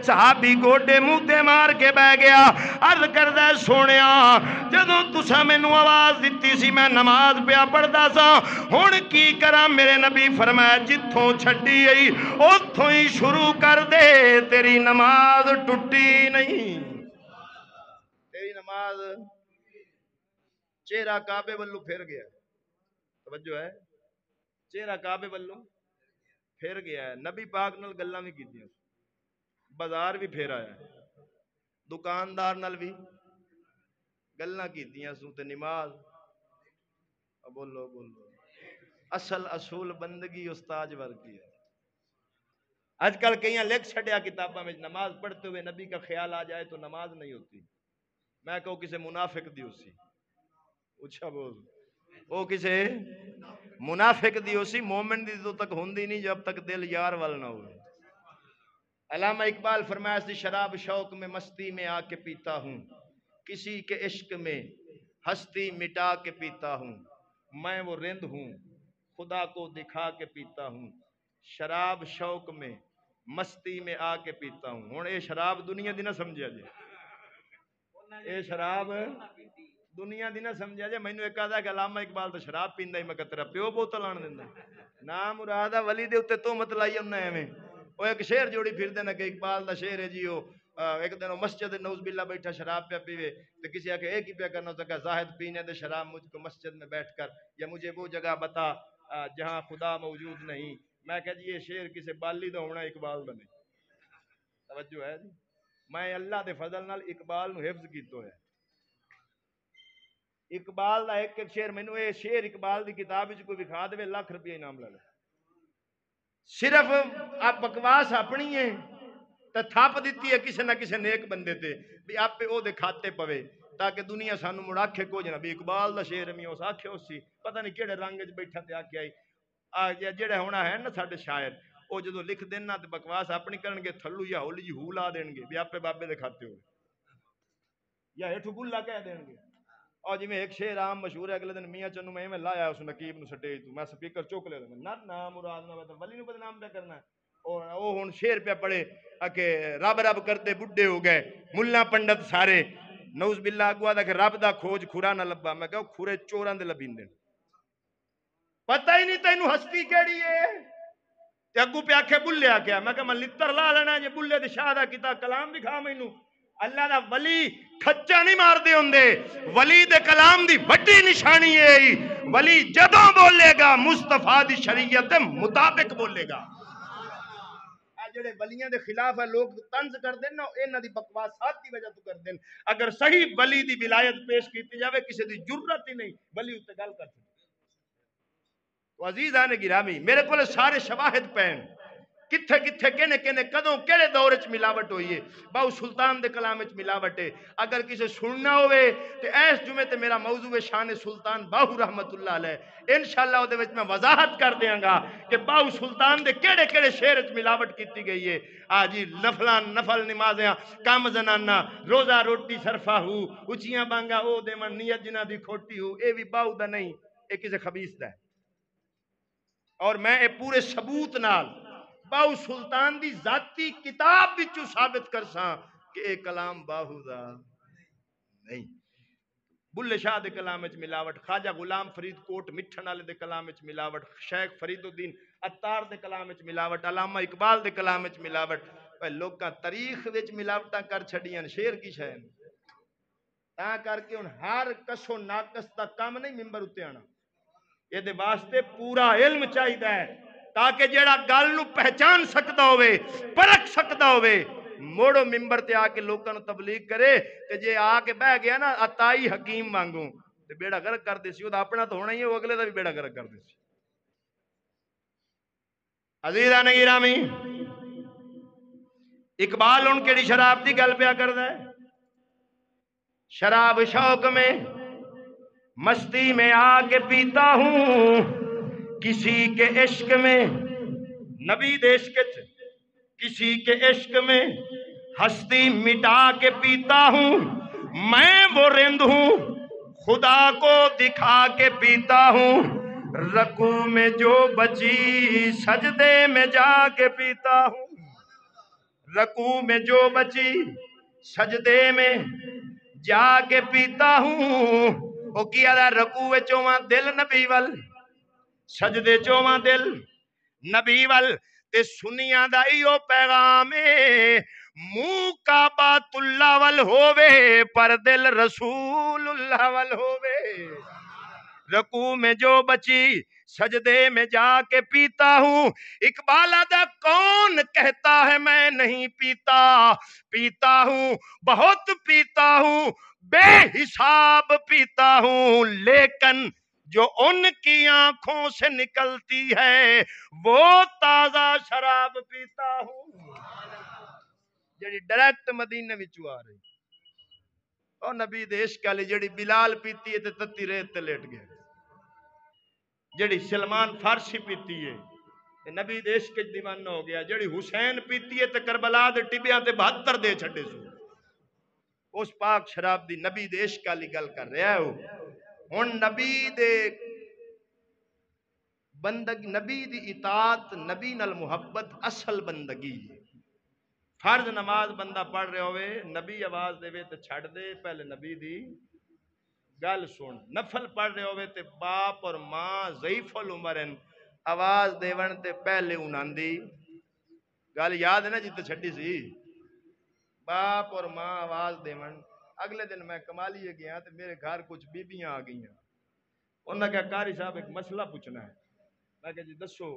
صحابی گوڈے منہ تے مار کے بہ گیا، عرض کردا سونیا جدوں تساں مینوں آواز دتی سی میں نماز پیا پڑھدا سا، ہن کی کراں؟ میرے نبی فرمایا جتھوں چھڈی آئی اتھوں ہی شروع کر دے، تیری نماز ٹوٹی نہیں، تیری نماز۔ چہرہ کعبے والوں پھر گیا، توجہ ہے، چہرہ کعبے والوں پھر گیا ہے۔ نبی پاک نال گلاں بھی کیتیاں، بازار بھی پھر آیا، دکاندار نال بھی گلاں کیتیاں سو تے نماز۔ بولو بولو، اصل اصول بندگی استاج ورگی ہے۔ آج کل کئی لکھ چھڑیا کتاباں میں نماز پڑھتے ہوئے نبی کا خیال آ جائے تو نماز نہیں ہوتی۔ میں کہوں کسے منافق دی اسی، اچھا بول، وہ کسے منافق دی اسی، مومن دی تو تک ہوندی نہیں جب تک دل یار وال نہ ہو۔ علامہ اقبال فرمایا سی شراب شوق میں مستی میں آ کے پیتا ہوں، کسی کے عشق میں ہستی مٹا کے پیتا ہوں، میں وہ رند ہوں خدا کو دکھا کے پیتا ہوں، شراب شوق میں مستی میں آ کے پیتا ہوں۔ ہن اے شراب دنیا دی نہ سمجھیا جے، اے شراب دنیا دی نہ سمجھیا جے۔ مینوں ایک آدا کہ علامہ اقبال تو شراب پیندا ہی، میں کہ تیرا پیو بوتل آن دیندا نام مراد ولی دے اوتے تہمت لائی انہاں ایویں۔ وہ ایک شعر جوڑی پھردے نا کہ اقبال دا شعر ہے جی، وہ ایک دن وہ مسجد نوز باللہ بیٹھا شراب پہ پیوے تو کسی آ کے ایک ہی پہ کرنا ہوتا کہ زاہد پینے دے شراب مجھ کو مسجد میں بیٹھ کر، یا مجھے وہ جگہ بتا جہاں خدا موجود نہیں۔ میں کہا جی یہ شعر کسی بالی دا ہونا، اقبال دا نہیں۔ توجہ ہے جی، میں اللہ دے فضل نال اقبال نو حفظ کیتو ہے۔ اقبال دا ایک ایک شعر مینوں اے شعر اقبال دی کتاب وچ کوئی دکھا دے ₹1,00,000 انعام لے لے۔ صرف آپ بکواس اپنی ہے تے تھاپ دیتی ہے کسی نہ کسی نیک بندے تے بھی آپ پہ او دے کھاتے پوے تاکہ دنیا سانو مڑاکھے کو جنا بھی اقبال دا شعر میں اس آکھے اسی پتہ نہیں کیڑے رنگ وچ بیٹھا تے آکھے آئی جڑے ہونا ہے نا ساڈے شاعر او جدوں لکھ دینا تے بکواس اپنی کرن گے تھلو یا ہولی جی ہو لا دین گے بھی آپ پہ بابے دے کھاتے ہوئے یا ہیٹھو بلا کہہ دین گے۔ اور جی میں ایک شعر عام مشہور ہے، اگلے دن میاں چنو میں لایا اس نقیب نو سٹیج تو میں سپیکر چوک لے نہ نام مراد نہ ولی نو بدنام پہ کرنا ہے۔ او ہن شعر پہ پڑھے کہ رب رب کرتے بڈھے ہو گئے ملا پنڈت سارے، نعوذ باللہ اگوا دا کہ رب دا کھوج کھورا نہ لبا۔ میں کہو کھورے چوراں دے لبیندے پتہ ہی نہیں تینوں ہستی کیڑی ہے تے اگوں پہ آکھے بلے آ گیا۔ میں کہا میں لتر لا لینا جے بلے دے شاہ دا کیتا کلام بھی کھا مینوں۔ اللہ دا ولی کھچا نہیں مار دے ہوندے، ولی دے کلام دی بڑی نشانی ہے ولی جدوں بولے گا مصطفیٰ دی شریعت مطابق بولے گا۔ جڑے ولیاں دے خلاف ہے لوگ طنز کر دین نا انہاں دی بکواسات دی وجہ تو کر دین۔ اگر صحیح ولی دی ولایت پیش کیتی جاوے کسی دی جرت ہی نہیں ولی اتے گل کر سکتے۔ تو عزیزان گرامی میرے کو سارے شواہد پین کتھے کتھے کنے کنے کدوں کیڑے دور وچ ملاوٹ ہوئی ہے۔ باو سلطان دے کلام وچ ملاوٹ ہے۔ اگر کسی سننا ہوئے تے ایس جمعے تے میرا موضوع شان سلطان باہو رحمت اللہ علیہ انشاءاللہ او دے وچ میں وضاحت کر دیاں گا کہ باہو سلطان دے کیڑے کیڑے شعر وچ ملاوٹ کیتی گئی ہے۔ جی نفل نمازیاں کام زنانہ روزہ روٹی صرفہ ہو اچیاں بانگا او دے من نیت جنہ دی کھوٹی ہو، اے بھی باہو دا نہیں، اے کسے خبیث دا ہے۔ اور میں اے پورے ثبوت نال باہو سلطان دی ذاتی کتاب بچو ثابت کر ساں کہ اے کلام باہو دا نہیں۔ بلے شاہ دے کلام وچ ملاوٹ، خواجہ غلام فرید کوٹ مٹھن والے دے کلام وچ ملاوٹ، شیخ فرید الدین عطار دے کلام وچ ملاوٹ، علامہ اقبال دے کلام وچ ملاوٹ۔ لوکاں تاریخ وچ ملاوٹاں کر چھڑیاں شعر کی شے تاں کر کے ہن ہر کسو ناقص دا کام نہیں ممبر اتے آنا۔ یہ دے واسطے پورا علم چاہیدا ہے تاکہ جیڑا گل نو پہچان سکدا ہوئے پرکھ سکدا ہوئے موڑو ممبر تے آ کے لوکاں نو تبلیغ کرے تے جے آ کے بہ گیا نا عطائی حکیم وانگوں تے بیڑا غرق کر دے سی، او دا اپنا تو ہونا ہی ہے، وہ اگلے دا بھی بیڑا غرق کر دے سی۔ عزیزان گرامی اقبال ان کیڑی شراب دی گل پیا کردا ہے؟ شراب شوق میں مستی میں آ کے پیتا ہوں کسی کے عشق میں نبی دے عشق کسی کے عشق میں ہستی مٹا کے پیتا ہوں میں وہ رند ہوں خدا کو دکھا کے پیتا ہوں رکوع میں جو بچی سجدے میں جا کے پیتا ہوں رکوع میں جو بچی سجدے میں جا کے پیتا ہوں او کیا دا رکوع چواں دل نبی ول سجدے چواں دل نبی ول تے سنیاں دا ایو پیغام منہ کعبۃ اللہ ول ہووے پر دل رسول اللہ ول ہووے رکوع میں جو بچی سجدے میں جا کے پیتا ہوں اقبال دا کون کہتا ہے میں نہیں پیتا پیتا ہوں بہت پیتا ہوں بے حساب پیتا ہوں لیکن جو ان کی آنکھوں سے نکلتی ہے وہ تازہ شراب پیتا ہوں جڑی ڈائریکٹ مدینے وچوں آ رہی او نبی دے عشق والی جڑی بلال پیتی ہے تے تتی ریت تے لیٹ گیا جڑی سلمان فارسی پیتی ہے تے نبی دے عشق وچ دیوانہ ہو گیا جڑی حسین پیتی ہے تے کربلا دے ٹبیاں تے 72 دے چھڈے سو اس پاک شراب دی نبی دے عشق والی گل کر رہا ہے ہن نبی دے بندگی نبی دی اطاعت نبی نال محبت اصل بندگی ہے فرض نماز بندہ پڑھ رہے ہوئے نبی آواز دے تے چھڑ دے پہلے نبی دی گل سن نفل پڑھ رہے ہوئے تے باپ اور ماں ضعیف العمر ہیں آواز دیون تے پہلے انہاں دی گل یاد ہے نا جتے چھڈی سی باپ اور ماں آواز دیون اگلے دن میں کمالیے گیا تے میرے گھر کچھ بیبیاں آ گئیاں انہوں نے کہا قاری صاحب ایک مسئلہ پوچھنا ہے میں کہا جی دسو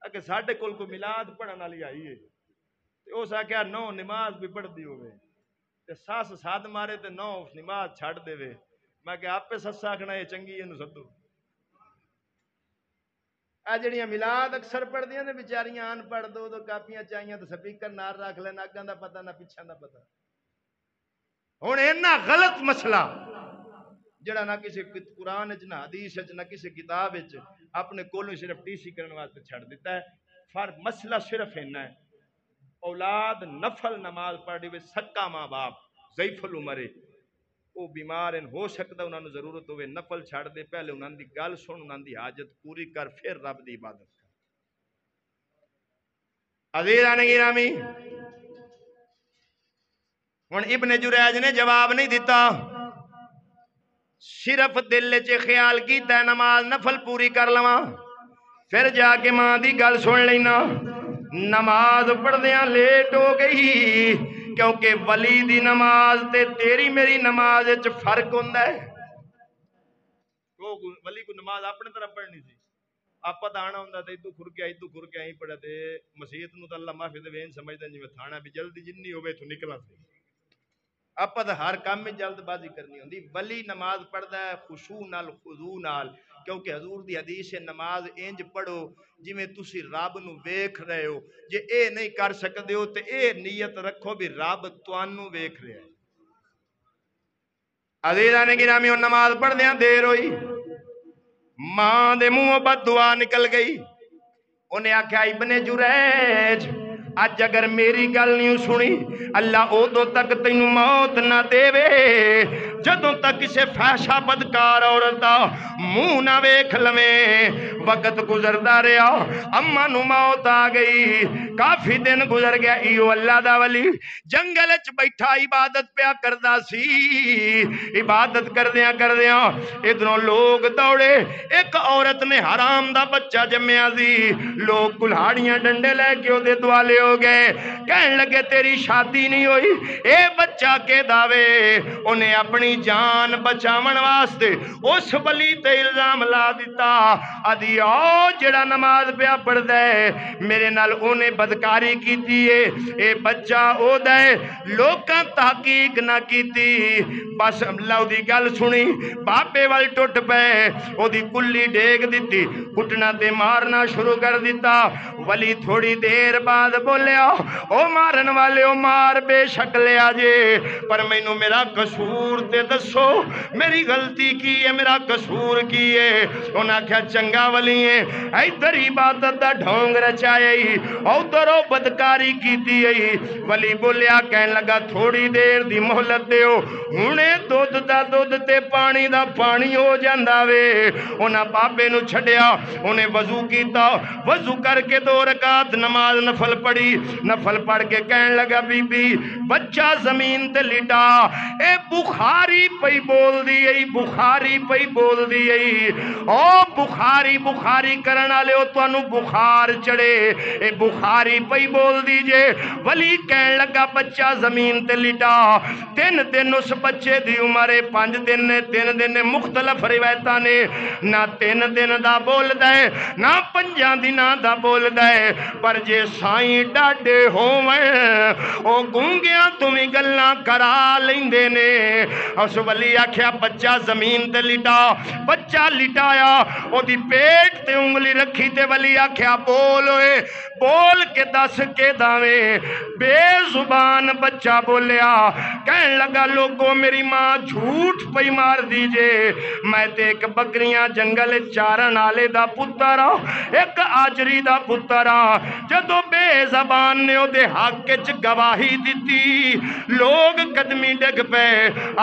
کہ ساڈے کول کو میلاد پڑھن والی آئی ہے تے اس آکھیا نو نماز بھی پڑھ دی ہوئے تے ساس ساتھ مارے تے نو نماز چھڑ دے وے میں کہ آپ پہ سس آکھنا یہ چنگی ہے سدو اے جڑیاں میلاد اکثر پڑھ دیاں نے بیچاریاں آن پڑھ دو تو کاپیاں چاہیاں تو سپیکر نار رکھ لینا اگاں دا پتہ نہ پیچھے دا پتہ ہن اینا غلط مسئلہ جڑا نہ کسی قرآن وچ نہ حدیث وچ نہ کسی کتاب وچ اپنے کولوں صرف ٹی سی کرن واسطے چھڑ دیتا ہے مسئلہ صرف اینا ہے اولاد نفل نماز پڑھ دی سکا ماں باپ ضعیف العمر وہ بیمار ہیں ہو سکتا انہوں نے ضرورت ہوئے نفل چھڑ دے پہلے انہوں دی گل سن انہوں دی حاجت پوری کر پھر رب دی عبادت کر عزیزان گرامی ہن ابن جریج نے جواب نہیں دیتا صرف دل چ خیال کیتا ہے نماز نفل پوری کر لواں پھر جا کے ماں دی گل سن لینا نماز پڑھدیاں لیٹ ہو گئی کیونکہ ولی دی نماز تے تیری میری نماز وچ فرق ہوندا ہے ولی کو نماز اپنے طرف پڑھنی سی آپ پتہ آنا ہوندا تے ادو کھر کے آئی پڑھا تے مسجد نو تے اللہ معافی دے وین سمجھدا جویں تھانا بھی جلدی جنی ہوے تو نکلا سی آپ پتہ ہر کام میں جلد بازی کرنی ہوندی ولی نماز پڑھدا ہے خشوع نال خضوع نال کیونکہ حضور دی حدیث نماز انج پڑھو جویں تسی رب نو ویکھ رہے ہو جے اے نہیں کر سکدے ہو تے اے نیت رکھو بھی رب تانوں ویکھ رہا ہے عزیزان گرامی او نماز پڑھدیاں دیر ہوئی ماں دے منہوں بد دعا نکل گئی انہیں آکھیا ابن جریج اج اگر میری گل نہیں سنی اللہ ادو تک تینوں موت نہ دے جدوں تک کسے فحشہ بدکار عورت دا منہ نہ ویکھ لویں وقت گزردا رہیا اما نو موت آ گئی کافی دن گزر گیا ایو اللہ دا ولی جنگل وچ بیٹھا عبادت پیا کردا سی عبادت کردیاں ادھروں لوگ دوڑے ایک عورت نے حرام دا بچہ جمیا سی لوگ کلہاڑیاں ڈنڈے لے کے او دے دوالے ہو گئے کہن لگے تیری شادی نہیں ہوئی اے بچہ کے دعوے انہیں اپنی جان بچاون واسطے اس ولی تے الزام لا دیتا آدھی آؤ جڑا نماز پیا پڑھ دے میرے نال انہیں بدکاری کیتی ہے اے بچہ او دے لوکاں تحقیق نہ کیتی بس اللہ دی گل سنی بابے وال ٹوٹ پے او دی کلی ڈیگ دیتی کٹنا تے مارنا شروع کر دیتا ولی تھوڑی دیر بعد بولیا او مارن والے او مار بے شک لیا جے پر مینوں میرا قصور تے مجھے دسو میری غلطی کی ہے، میرا قصور کی ہے؟ انہاں کیا چنگا ولی ہے، ادھر عبادت دا ڈھونگ رچائے ادھر او بدکاری کیتی ہے۔ ولی بولیا کہن لگا تھوڑی دیر دی مہلت دیو، ہنے دودھ دا دودھ تے پانی دا پانی ہو جاندا وے۔ انہاں بابے نو چھڈیا، انہیں وضو کیتا، وضو کر کے 2 رکعت نماز نفل پڑھی، نفل پڑھ کے کہن لگا بی بی بچہ زمین تے لٹا، اے بخاری پئی بول دی ای، بخاری پئی بول دی ای، او بخاری بخاری کرن والے او تانوں بخار چڑھے، اے بخاری پئی بول دی جے۔ ولی کہن لگا بچہ زمین تے لٹا، 3 دن اس بچے دی عمر 5 دن نے، 3 دن نے، مختلف روایتاں نے، نہ 3 دن دا بول دے نہ 5 دناں دا بول دے، پر جے سائیں ڈاڈے ہوویں او گونگیاں تمہیں گلاں کرا لیندے نے۔ اس ولی آکھیا بچہ زمین تے لٹا، بچہ لٹایا، او دی پیٹ تے انگلی رکھی تے ولی آکھیا بول ہوئے، بول کے دس کے داویں۔ بے زبان بچہ بولیا، کہن لگا لوگوں میری ماں جھوٹ پئی مار دیجے، میں تے ایک بکریاں جنگل چارن آلے دا پتر آ، ایک آجری دا پتر آ۔ جدو بے زبان نے او دے حق چ گواہی دیتی، لوگ قدمی ڈگ پے،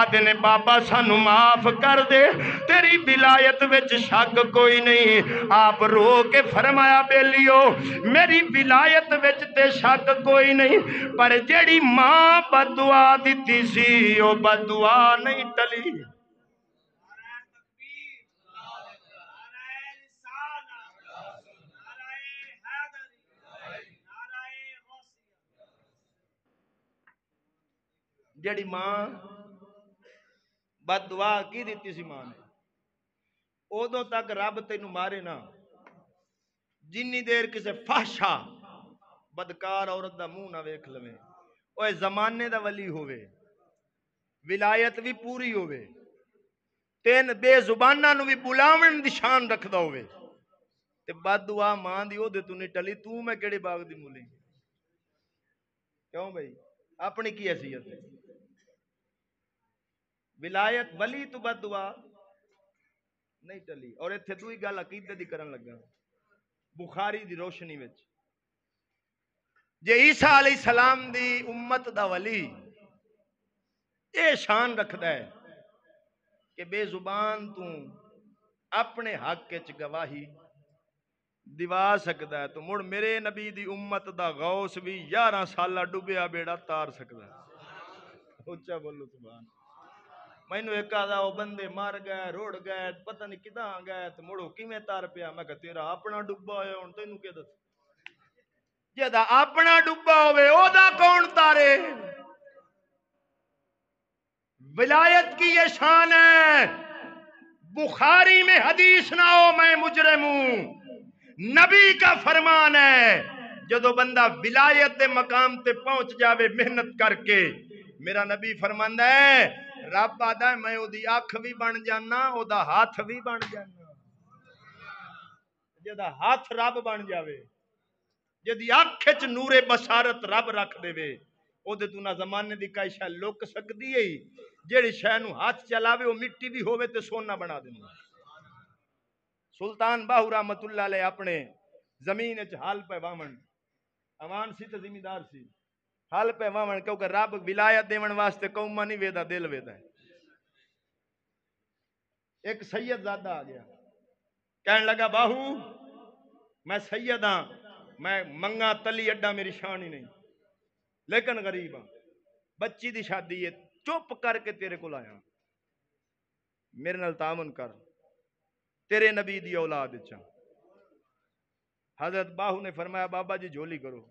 آدھے نے بابا سانو معاف کر دے، تیری ولایت وچ شک کوئی نہیں۔ آپ رو کے فرمایا بیلیو میری ولایت وچ تے شک کوئی نہیں، پر جیڑی ماں بددعا دیتی سی او بددعا نہیں ٹلی۔ جڑی ماں بد دعا کی دیتی سی ماں نے، ادو تک رب تینوں مارے نہ جنی دیر کسے فحشا بدکار عورت دا منہ نہ ویکھ لوے، اوے زمانے دا ولی ہوئے، ولایت بھی پوری ہوئے، تین بے زبانہ نو بھی بلاون دی شان رکھ دا ہوئے، تے بد دعا ماں دی او دے تو نہیں ٹلی، تو میں کیڑے باغ دی مولی؟ کیوں بھائی اپنی کی حیثیت ہے؟ ولایت ولی تو بد دعا نہیں ٹلی۔ اور ایتھے دوئی گل عقیدے دی کرن لگا بخاری دی روشنی وچ، جے عیسیٰ علیہ السلام دی امت دا ولی اے شان رکھدا ہے کہ بے زبان تو اپنے حق وچ گواہی دیوا سکدا ہے، تو مڑ میرے نبی دی امت دا غوث بھی 11 سالہ ڈوبیا بیڑا تار سکدا ہے۔ اچھا بولو سبحان۔ مینوں ایک آدھا وہ بندے مار گئے، روڑ گئے، پتہ نہیں کداں گئے، تو مڑو کیویں تار پیا؟ میں کہا تیرا اپنا ڈبا ہویا ہن تینوں کی دس؟ جدا اپنا ڈبا ہوئے او دا کون تارے؟ ولایت کی یہ شان ہے، بخاری میں حدیث نہ ہو میں مجرم ہوں، نبی کا فرمان ہے، جدو بندہ ولایت دے مقام تے پہنچ جاوے محنت کر کے، میرا نبی فرماندا ہے رب آدھا ہے میں او دی آنکھ بھی بن جانا، او دا ہاتھ بھی بن جانا۔ جدا ہاتھ رب بن جاوے، جدی آنکھ وچ نور بصارت رب رکھ دے وے، او دے تو نہ زمانے دی کئی شے لک سکدی ہے، جیڑی شے نو ہاتھ چلاوے او مٹی بھی ہووے تے سونا بنا دیندا۔ سلطان باہو رحمت اللہ علیہ اپنے زمین وچ حال پہ واون، اوان سی تے زمیندار سی، حال پہ واون کیونکہ رب ولایت دیون واسطے قوماں نہیں ویدا دل ویدا ہے۔ ایک سید زادہ آ گیا، کہنے لگا باہو میں سید ہاں، میں منگا تلی اڈا میری شان ہی نہیں، لیکن غریب ہاں، بچی دی شادی ہے، چپ کر کے تیرے کو لایا، میرے نال تعاون کر، تیرے نبی دی اولاد چاہ۔ حضرت باہو نے فرمایا بابا جی جھولی کرو،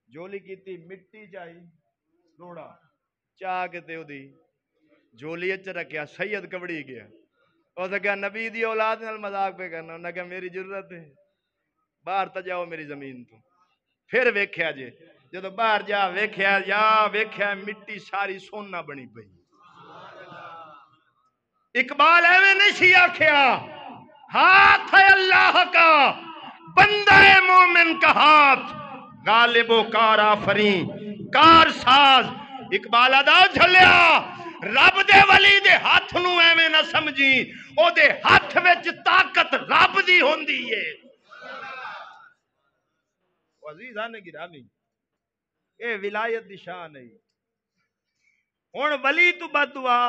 جھولی کی تھی، مٹی چاہی روڑا چاہ کے تے دی جھولی اچ رکھیا، سید کبڑی گیا، اور کہا نبی دی اولاد نال مذاق پہ کرنا، انہوں نے کہا میری ضرورت ہے، باہر تا جاؤ میری زمین تو۔ پھر ویکھیا جے جدو باہر جا ویکھیا یا ویکھیا مٹی ساری سونا بنی پئی۔ اقبال ایویں نہیں سی آکھیا ہاتھ ہے اللہ کا بندہ مومن کا ہاتھ، غالب و کار آفریں کار ساز۔ اقبال ادا جھلیا رب دے ولی ہاتھ نو ایویں نہ سمجھی، او دے ہاتھ وچ طاقت رب دی ہوندی ہے۔ عزیزان گرامی، اے ولایت دی شان ہے۔ ہن ولی تو بد دعا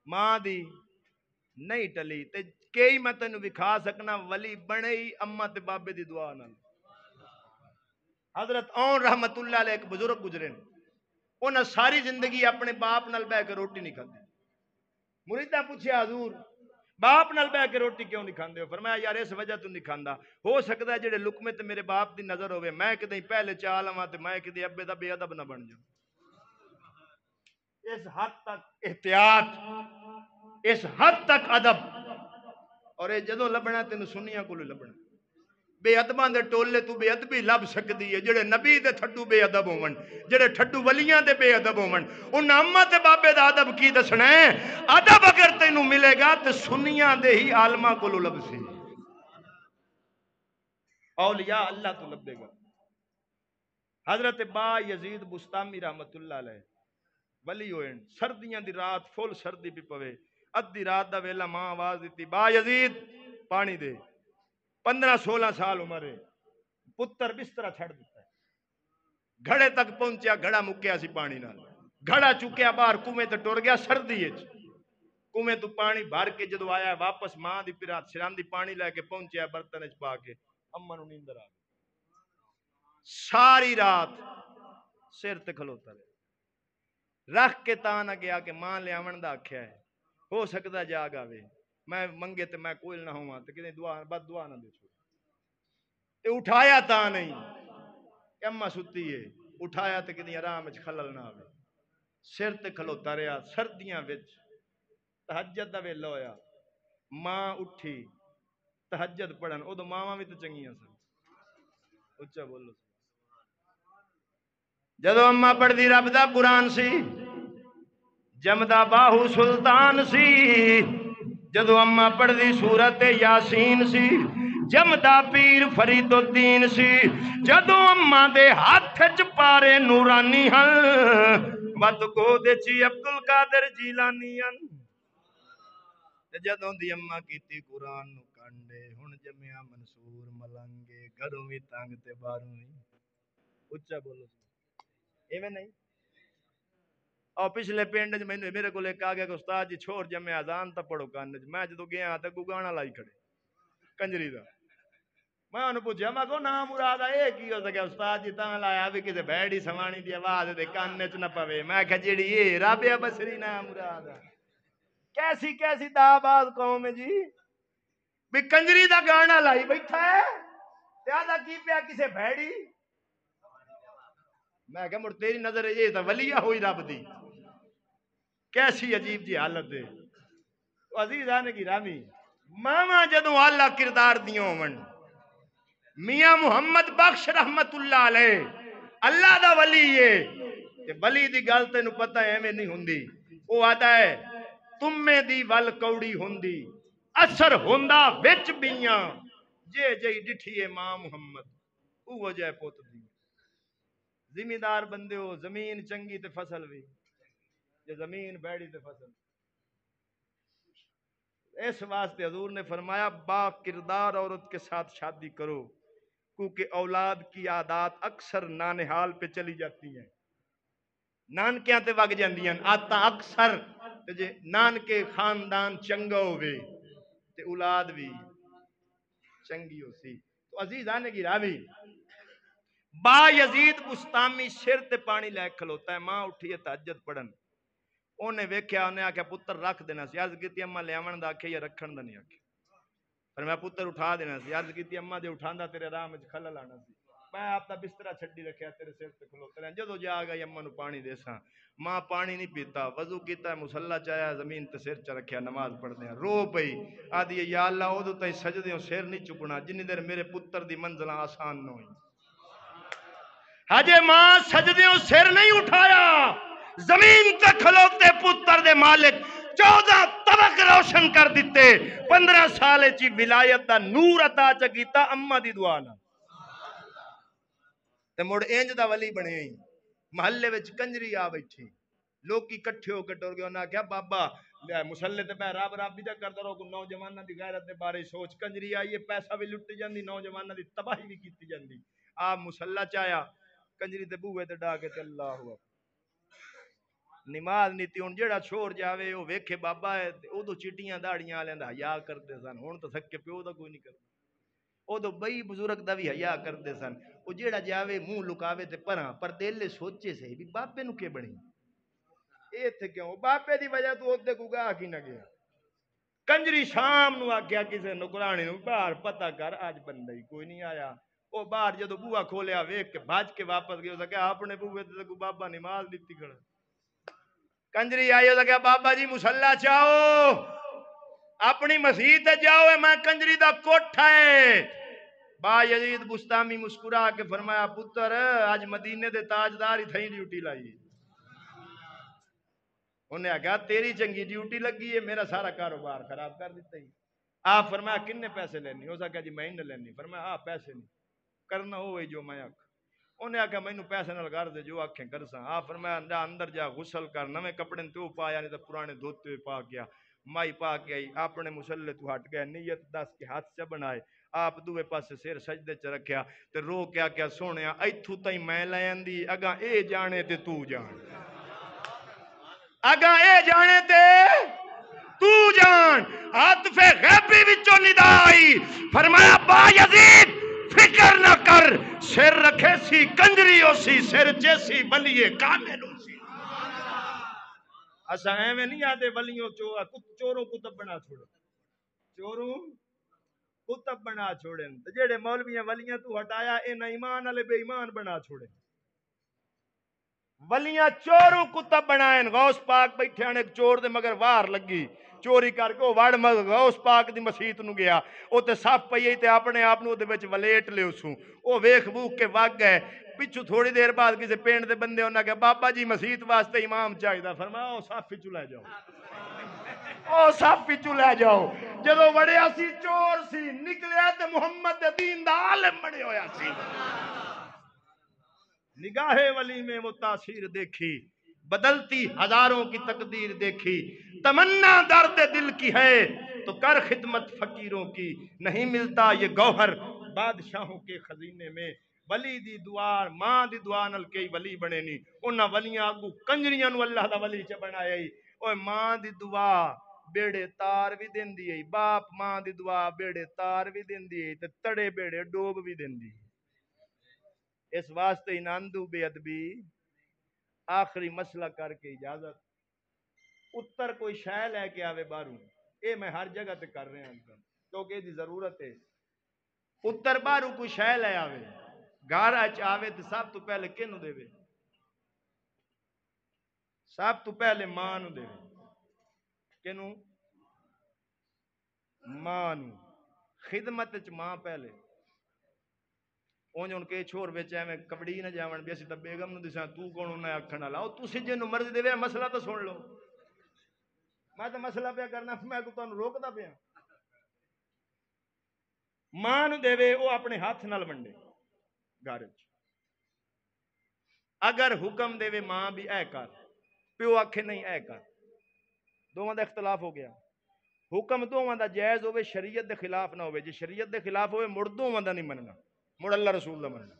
ماں دی نہیں ٹلی تے کئی میں تینوں وکھا سکنا ولی بنے ہی اما تے بابے دی دعا نال۔ حضرت اون رحمت اللہ علیہ ایک بزرگ گزرے، انہاں ساری زندگی اپنے باپ نال بیٹھ کے روٹی نہیں کھاندے۔ مریداں پوچھیا حضور باپ نال بیٹھ کے روٹی کیوں نہیں کھاندے ہو؟ فرمایا یار اس وجہ تو نہیں کھاندا، ہو سکتا ہے جڑے لقمے تے میرے باپ دی نظر ہوئے میں کدی پہلے چا لواں تے میں کدی ابے دا بے ادب نہ بن جاؤں۔ اس حد تک احتیاط، اس حد تک ادب، اور اے جدوں لبنا تینوں سنیاں کولوں لبنا۔ بے ادباں دے ٹولے تو بے ادبی لب سکدی ہے، جڑے نبی دے ٹھڈو بے ادب ہون، جڑے ٹھڈو ولیاں دے بے ادب ہون، ان اما تے بابے دا ادب کی دسنا ہے؟ ادب اگر تینوں ملے گا تے سنیاں دے ہی عالماں کولوں لبسی، اولیاء اللہ تو لبے گا۔ حضرت با یزید بستامی رحمت اللہ علیہ ولی ہوئے، سردیاں دی رات فل سردی پی پوے، ادھی رات دا ویلا ماں آواز دیتی با یزید پانی دے۔ 15-16 سال عمر ہے، پتر بسترا چھڑ دیتا ہے، گھڑے تک پہنچیا، گھڑا مکیا سی پانی نال، گھڑا چکیا باہر کنویں تے ٹر گیا سردی وچ، کنویں تو پانی بھر کے جدو آیا واپس ماں دی پرات سراندی پانی لے کے پہنچیا برتن وچ پا کے، اما نو نیندر آ گئی، ساری رات سر تے کھلوتا رہے، رکھ کے تاں نہ گیا کہ ماں لے آون دا آکھیا ہے، ہو سکدا جاگ آوے، میں منگے تے میں کوئی نہ ہوں تے کدی دعا بد دعا نہ دے چھوڑ، تے اٹھایا تاں نہیں کہ اما ستی ہے، اٹھایا تے کدی آرام وچ خلل نہ آوے، سر تے کھلوتا رہیا، سردیاں وچ تہجد دا ویلا ہویا، ماں اٹھی تہجد پڑھن، او تو ماواں وی تے چنگیاں سن، اچھا بولو، جدو اما پڑھدی رب دا قرآن سی، جمدا باہو سلطان سی، جدو اما پڑھدی سورت یاسین سی، جمدا پیر فرید الدین سی، جدو اما دے ہاتھ چ پارے نورانی ہن، وت کو دے چی عبدالقادر جیلانی ہن، جدوں دی اما کیتی قرآن نو کنڈے، ہن جمیا منصور ملنگے، گھروں وی تنگ تے باہروں وی، اچھا بولو، ایویں نہیں؟ اور پچھلے پنڈ وچ مینوں میرے کول ایک آ گیا کہ استاد جی چھوڑ جمے اذان تا پڑھو کان وچ، میں جدوں گیا تے کو گانا لائی کھڑے کنجری دا، میں انہوں پوچھا میں کو نام مراد اے کی ہو سکیا؟ استاد جی تاں لایا بھی کسے بھیڑی سوانی دی آواز دے کان وچ نہ پوے، میں کہ جڑی اے رابعہ بصری نام مراد ہے، کیسی کیسی دا باز قوم ہے جی، بھی کنجری دا گانا لائی بیٹھا ہے زیادہ کی پیا کسے بھیڑی، میں کہ مڑ تیری نظر یہ تا ولیہ ہوئی رب دی، کیسی عجیب جی حالت ہے۔ عزیزان گرامی، ماما جدوں اللہ کردار دیوں من، میاں محمد بخش رحمت اللہ علیہ اللہ دا ولی ہے، تے ولی دی گل تینوں پتہ ہے ایویں نہیں ہوندی، او آدا ہے تمے دی ول کوڑی ہوندی اثر ہوندا وچ بیاں، جے جئی ڈٹھی ہے ماں محمد اوہ جے پوت دی، زمیندار بندے ہو زمین چنگی تے فصل بھی، جے زمین بیڑی تے فصل، اس واسطے حضور نے فرمایا با کردار عورت کے ساتھ شادی کرو، کیونکہ اولاد کی عادات اکثر نانحال پہ چلی جاتی ہیں، نانکیاں تے وگ جاندیاں آتا اکثر، جے نانکے خاندان چنگا ہوئے تے اولاد بھی چنگی ہو سی۔ تو عزیزان گرامی، با یزید بستامی سر تے پانی لے کھلوتا ہے، ماں اٹھی ہے تہجد پڑھن، انہیں ویکھیا انہیں آکھیا پتر رکھ دینا سی، عرض کیتی اما لے آون دا آکھیا یا رکھن دا نہیں آکھیا، پر میں پتر اٹھا دینا سی، عرض کیتی اما دے اٹھاندا تیرے راہ وچ خلل آنا سی، میں آپ دا بسترا چھڈی رکھیا تیرے سر تے کھلوتے رہے، جدو جا گئی اما نو پانی دے ساں، ماں پانی نہیں پیتا، وضو کیتا ہے مصلی چایا زمین تے سر چ رکھیا نماز پڑھدے ہیں، رو پئی آدھی یا اللہ اودوں تائیں سجدیوں سر نہیں چکنا جنی دیر میرے پتر دی منزلاں آسان نہ ہوئی، ہجے ماں سجدیوں سر نہیں اٹھایا، زمین تے کھلوتے پتر دے مالک 14 طبق روشن کر دیتے، 15 سال چی ولایت دا نور عطا چکیتا اما دی دعا نال، تے مڑ انج دا ولی بنے، محلے وچ کنجری آ بیٹھی، لوگ کٹھے ہو کے ٹر گئے، انہاں کیا بابا مسلے تے میں رب رب بھی جا کردا رہو، نوجواناں دی غیرت دے بارے سوچ، کنجری آئی ہے پیسہ بھی لٹی جاندی، نوجواناں دی تباہی بھی کیتی جاندی۔ آپ مسلح چایا کنجری تے بوئے تے ڈا کے تے اللہ ہوا نماز نیتی ہوں جیڑا چھوڑ جاوے وہ ویکھے بابا ہے ادو چٹیاں داڑیاں والے دا حیا کرتے سن، ہن تو سکے پیو دا کوئی نہیں کرتا، ادو بئی بزرگ دا بھی حیا کرتے سن، وہ جیڑا جاوے منہ لکاوے تے پراں پر دل سوچے سے بھی بابے نو کی بنی اے تے کیوں بابے دی وجہ تو اودے کو گاہ کی نہ گیا۔ کنجری شام نو آکھیا کسے نکرانی نو باہر پتہ کر اج بندہ ہی کوئی نہیں آیا، او باہر جدو بوہا کھولیا ویکھ کے بھج کے واپس گیا، کہ اپنے بوہے تے کو بابا نماز دیتی کھڑا۔ کنجری آئی ہو کہ بابا جی مسلح چاہو اپنی مسجد جاؤ، میں کنجری دا کوٹھا ہے۔ با یزید بستامی مسکرا کے فرمایا پتر آج مدینے دے تاجدار ہی تھئی ڈیوٹی لائی، انہیں کہا تیری چنگی ڈیوٹی لگی ہے، میرا سارا کاروبار خراب کر دیتا ہی۔ آپ فرمایا کنے پیسے لینی، ہو سکا جی میں نہ لینی، فرمایا پیسے نہیں کرنا ہوئے جو میں آکھ، انہیں آکھا میں پیسے نہ لگا دے جو آنکھیں کرساں۔ آپ فرمایا جا اندر جا غسل کر، نویں کپڑے تو پایا نہیں تو پرانے دھوتے پا گیا، مائی پا کے آئی اپنے مسلح تو ہٹ گیا، نیت دس کے ہاتھ سے بنائے، آپ دوے پاسے سیر سجدے چ رکھیا تے رو کیا سونیا ایتھوں تائیں میں لین دی، اگاں اے جانے تے تو جان، اگاں اے جانے تے تو جان۔ عاطف غیبی وچوں ندا آئی، فرمایا با یزید فکر نہ کر، سر رکھے سی کنجری ہو سی، سر جیسی ولیے کامل ہو سی۔ اسا ایویں نہیں آدے ولیوں چوروں کتب بنا چھوڑو، چوروں کتب بنا چھوڑیں، جیڑے مولویاں ولیاں تو ہٹایا انہاں ایمان والے بے ایمان بنا چھوڑے، ولیاں چوروں کتب بنائیں۔ غوث پاک بیٹھے آنے ایک چور دے مگر وار لگی چوری کر کے وڑ غوث پاک دی مسیت نو گیا، او تے صف پئی تے اپنے آپ نو دے وچ ولیٹ لے اسوں، او ویکھ بوک کے وگ گئے۔ پچھو تھوڑی دیر بعد کسی پینڈ دے بندے انہاں کہ بابا جی مسیت واسطے امام چاہیے، فرمایا او صف وچ لے جاؤ، او صف وچ لے جاؤ۔ جدوں وڑیا سی چور سی، نکلیا تے محمد دے دین دا عالم بنے ہویا سی۔ نگاہ ولی میں وہ تاثیر دیکھی، بدلتی ہزاروں کی تقدیر دیکھی، تمنا درد دل کی ہے تو کر خدمت فقیروں کی، نہیں ملتا یہ گوہر بادشاہوں کے خزینے میں۔ ولی دی دعا ماں دی دعا نال کئی ولی بنے نہیں، انہاں ولیاں اگو کنجریاں نو اللہ دا ولی چ بنایا ہی۔ اوے ماں دی دعا بیڑے تار بھی دیندی ہے، باپ ماں دی دعا بیڑے تار بھی دیندی ہے تے تڑے بیڑے ڈوب بھی دیندی ہے۔ اس واسطے اناندو بے ادبی آخری مسئلہ کر کے اجازت اتر کوئی شے لے کے آوے باروں، اے میں ہر جگہ تے کر رہے ہیں کیونکہ دی ضرورت ہے، اتر باروں کوئی شے لے آوے گھر اچ آوے تے سب تو پہلے کینو دے وے، سب تو پہلے ماں نو دے وے، کینو ماں نو، خدمت چ ماں پہلے، اونج ان کے چھوڑ وچ ایویں کبڑی نہ جاون بھی اسی تے بیگم نو دساں تو کون انہاں آکھن والا، او تسی جنوں مرضی دے مسئلہ تو سن لو، میں تو مسئلہ پیا کرنا، میں تو تانوں روکدا پیا۔ ماں نو دے وے او اپنے ہاتھ نال ونڈے گھر وچ، اگر حکم دے وے ماں بھی اے کر، پیو آکھے نہیں اے کر، دوواں دا اختلاف ہو گیا۔ حکم دوواں دا جائز ہوے شریعت دے خلاف نہ ہوے، جے شریعت دے خلاف ہوے مڑ دوواں دا نہیں مننا، مڑ اللہ رسول دا مننا۔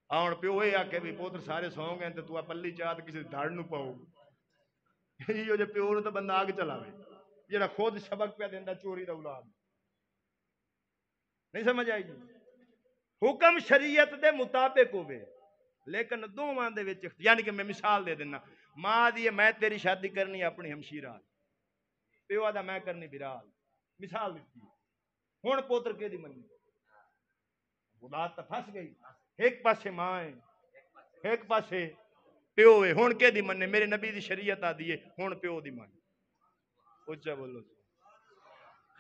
آن پیو یہ آکھے بھی پوتر سارے سو گئے تے تو پلی چاہت کسی دھڑ نو پاؤ، یہ جو پیو نو تے بندہ آگ چلاوے، جڑا خود سبق پہ دیندا چوری دا اولاد، نہیں سمجھ آئی جی؟ حکم شریعت دے مطابق ہوے لیکن دوواں دے وچ، یعنی کہ میں مثال دے دینا، ماں دی میں تیری شادی کرنی اپنی ہمشیرہ، پیو دا میں کرنی برال، مثال دیتی ہے، ہن پوتر کے دی منی، اولاد تے پھس گئی، ایک پاسے ماں ہے ایک پاسے پیو ہے، ہن کے دی مننے، میرے نبی دی شریعت آدی ہے ہن پیو دی من، اچھا بولو،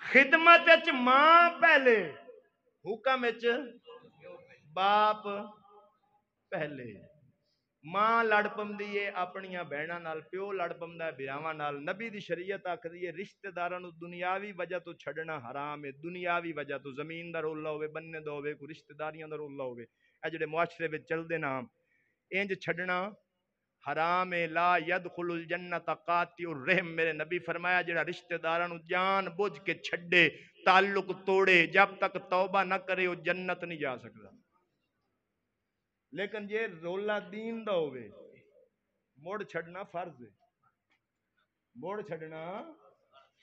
خدمت وچ ماں پہلے، حکم وچ باپ پہلے۔ ماں لڑ پمدی ہے اپنیاں بہناں نال، پیو لڑ پمدا ہے بھراواں نال، نبی دی شریعت آکھدی ہے رشتہ داراں نو دنیاوی وجہ تو چھڈنا حرام ہے، دنیاوی وجہ تو، زمین دا رولا ہوے، بننے دا ہوے، کوئی رشتہ داریاں دا رولا ہوے، اے جڑے معاشرے وچ چلدے نا انج چھڈنا حرام لا یدخل الجنت قاطع الرحم، میرے نبی فرمایا جڑا رشتہ داراں نو جان بوجھ کے چھڈے، تعلق توڑے، جب تک توبہ نہ کرے وہ جنت نہیں جا سکتا۔ لیکن جے رولا دین دا ہوئے موڑ چھڑنا فرض ہے، موڑ چھڑنا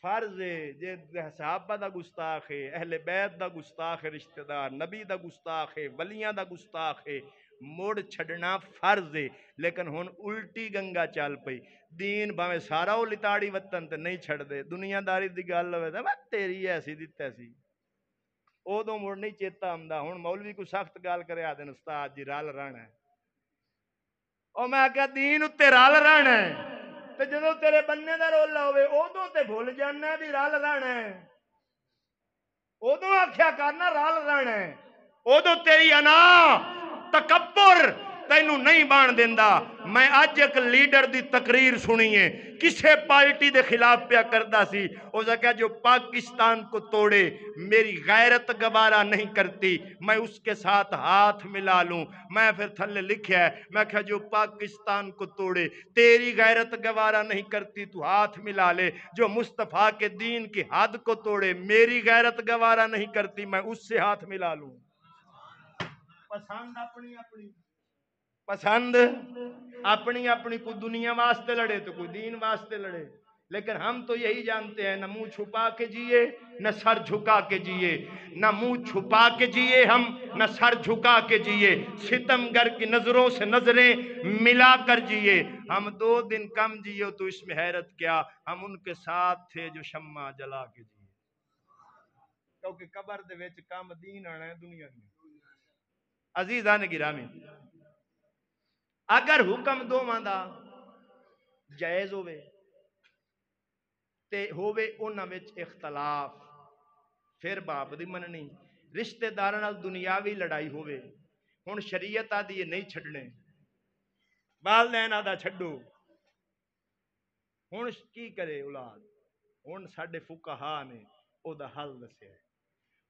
فرض ہے۔ جے صحابہ دا گستاخ ہے، اہل بیت دا گستاخ ہے، رشتہ دار نبی دا گستاخ ہے، ولیاں دا گستاخ ہے، موڑ چھڑنا فرض ہے۔ لیکن ہن الٹی گنگا چل پئی، دین باویں سارا او لتاڑی وطن تے نہیں چھڑ دے، دنیا داری دی گل ہوئے تے تیری ایسی دتا سی، ادو مڑ نہیں چیتا آمدا۔ ہن مولوی کو سخت گل کرے آدن استاد جی رل رہنا ہے، او میں کہا دین اتے رل رہنا ہے تے جدوں تیرے بننے دا رولا ہوئے ادو تے بھول جانا بھی رل رہنا ہے، ادو آکھیا کرنا رل رہنا ہے، ادو تیری انا تکبر تینوں نہیں بان دیندا۔ میں اج ایک لیڈر دی تقریر سنی ہے، کسے پارٹی دے خلاف پیا کردا سی، اس نے کہا جو پاکستان کو توڑے میری غیرت گوارا نہیں کرتی میں اس کے ساتھ ہاتھ ملا لوں۔ میں پھر تھلے لکھیا ہے، میں کہا جو پاکستان کو توڑے تیری غیرت گوارا نہیں کرتی تو ہاتھ ملا لے، جو مصطفیٰ کے دین کی حد کو توڑے میری غیرت گوارا نہیں کرتی میں اس سے ہاتھ ملا لوں۔ پسند اپنی اپنی، پسند اپنی اپنی، کوئی دنیا واسطے لڑے تو کوئی دین واسطے لڑے، لیکن ہم تو یہی جانتے ہیں نہ منہ چھپا کے جیے نہ سر جھکا کے جیے، نہ منہ چھپا کے جیے ہم نہ سر جھکا کے جیے، ستمگر کی نظروں سے نظریں ملا کر جیے۔ ہم 2 دن کم جیے تو اس میں حیرت کیا، ہم ان کے ساتھ تھے جو شمع جلا کے جیے، کیونکہ قبر دے وچ کام دین آنا ہے دنیا نہیں۔ عزیزان گرامی، اگر حکم دوواں دا جائز ہوئے تے ہوئے انہاں وچ اختلاف پھر باپ دی مننی، رشتہ داراں نال دنیاوی لڑائی ہوئے، ہن شریعت آدھی یہ نہیں چھڈنے، والدین آدھا چھڈو، ہن کی کرے اولاد؟ ہن ساڈے فقہا نے او دا حل دسیا ہے،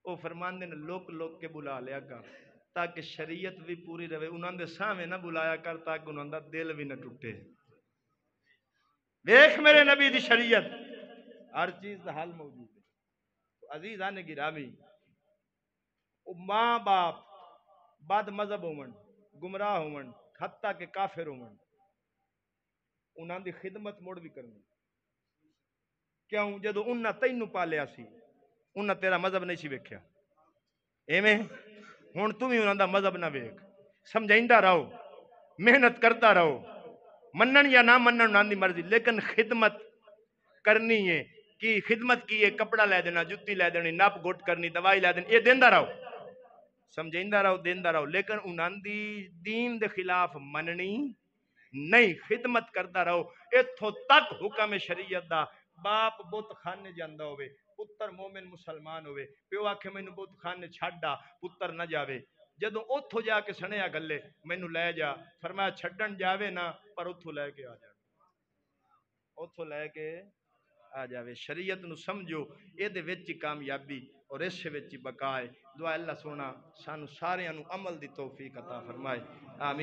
او فرماندے نے لوک لوک کے بلا لیا کر تاکہ شریعت بھی پوری رہے، انہاں دے سامنے نہ بلایا کر تاکہ انہاں دا دل بھی نہ ٹوٹے۔ دیکھ میرے نبی دی شریعت ہر چیز دا حل موجود ہے۔ تو عزیزان گرامی، ماں باپ بد مذہب ہون، گمراہ ہون، حتیٰ کہ کافر ہون، انہاں دی خدمت موڑ بھی کرنی، کیوں؟ جدو انہاں تینوں پالیا سی انہاں تیرا مذہب نہیں سی ویکھیا، ایویں ہن تم ہی انہاں دا مذہب نہ ویکھ، سمجھائندا رہو، محنت کرتا رہو، منن یا نہ منن انہاں دی مرضی، لیکن خدمت کرنی ہے۔ کی خدمت کی ہے؟ کپڑا لے دینا، جتی لے دینی، نپ گھٹ کرنی، دوائی لے دینی، یہ دیندا رہو، سمجھائندا رہو، دیندا رہو، لیکن انہاں دی دین دے خلاف مننی نہیں، خدمت کرتا رہو۔ اتھوں تک حکم شریعت دا باپ بت خانے جاندا ہوئے، پتر مومن مسلمان ہوئے، پیو آکھے مینوں بت خانے چھڈا، پتر نہ جاوے، جدوں اتھوں جا کے سنیا گلے مینوں لے جا، فرمایا چھڈن جاوے نا پر اتھوں لے کے آ جا، اتھوں لے کے آ جاوے۔ شریعت نو سمجھو، اے دے وچ کامیابی اور اس وچ بقائے۔ دعا اللہ سونا سانو سارے انو عمل دی توفیق عطا فرمائے، آمین۔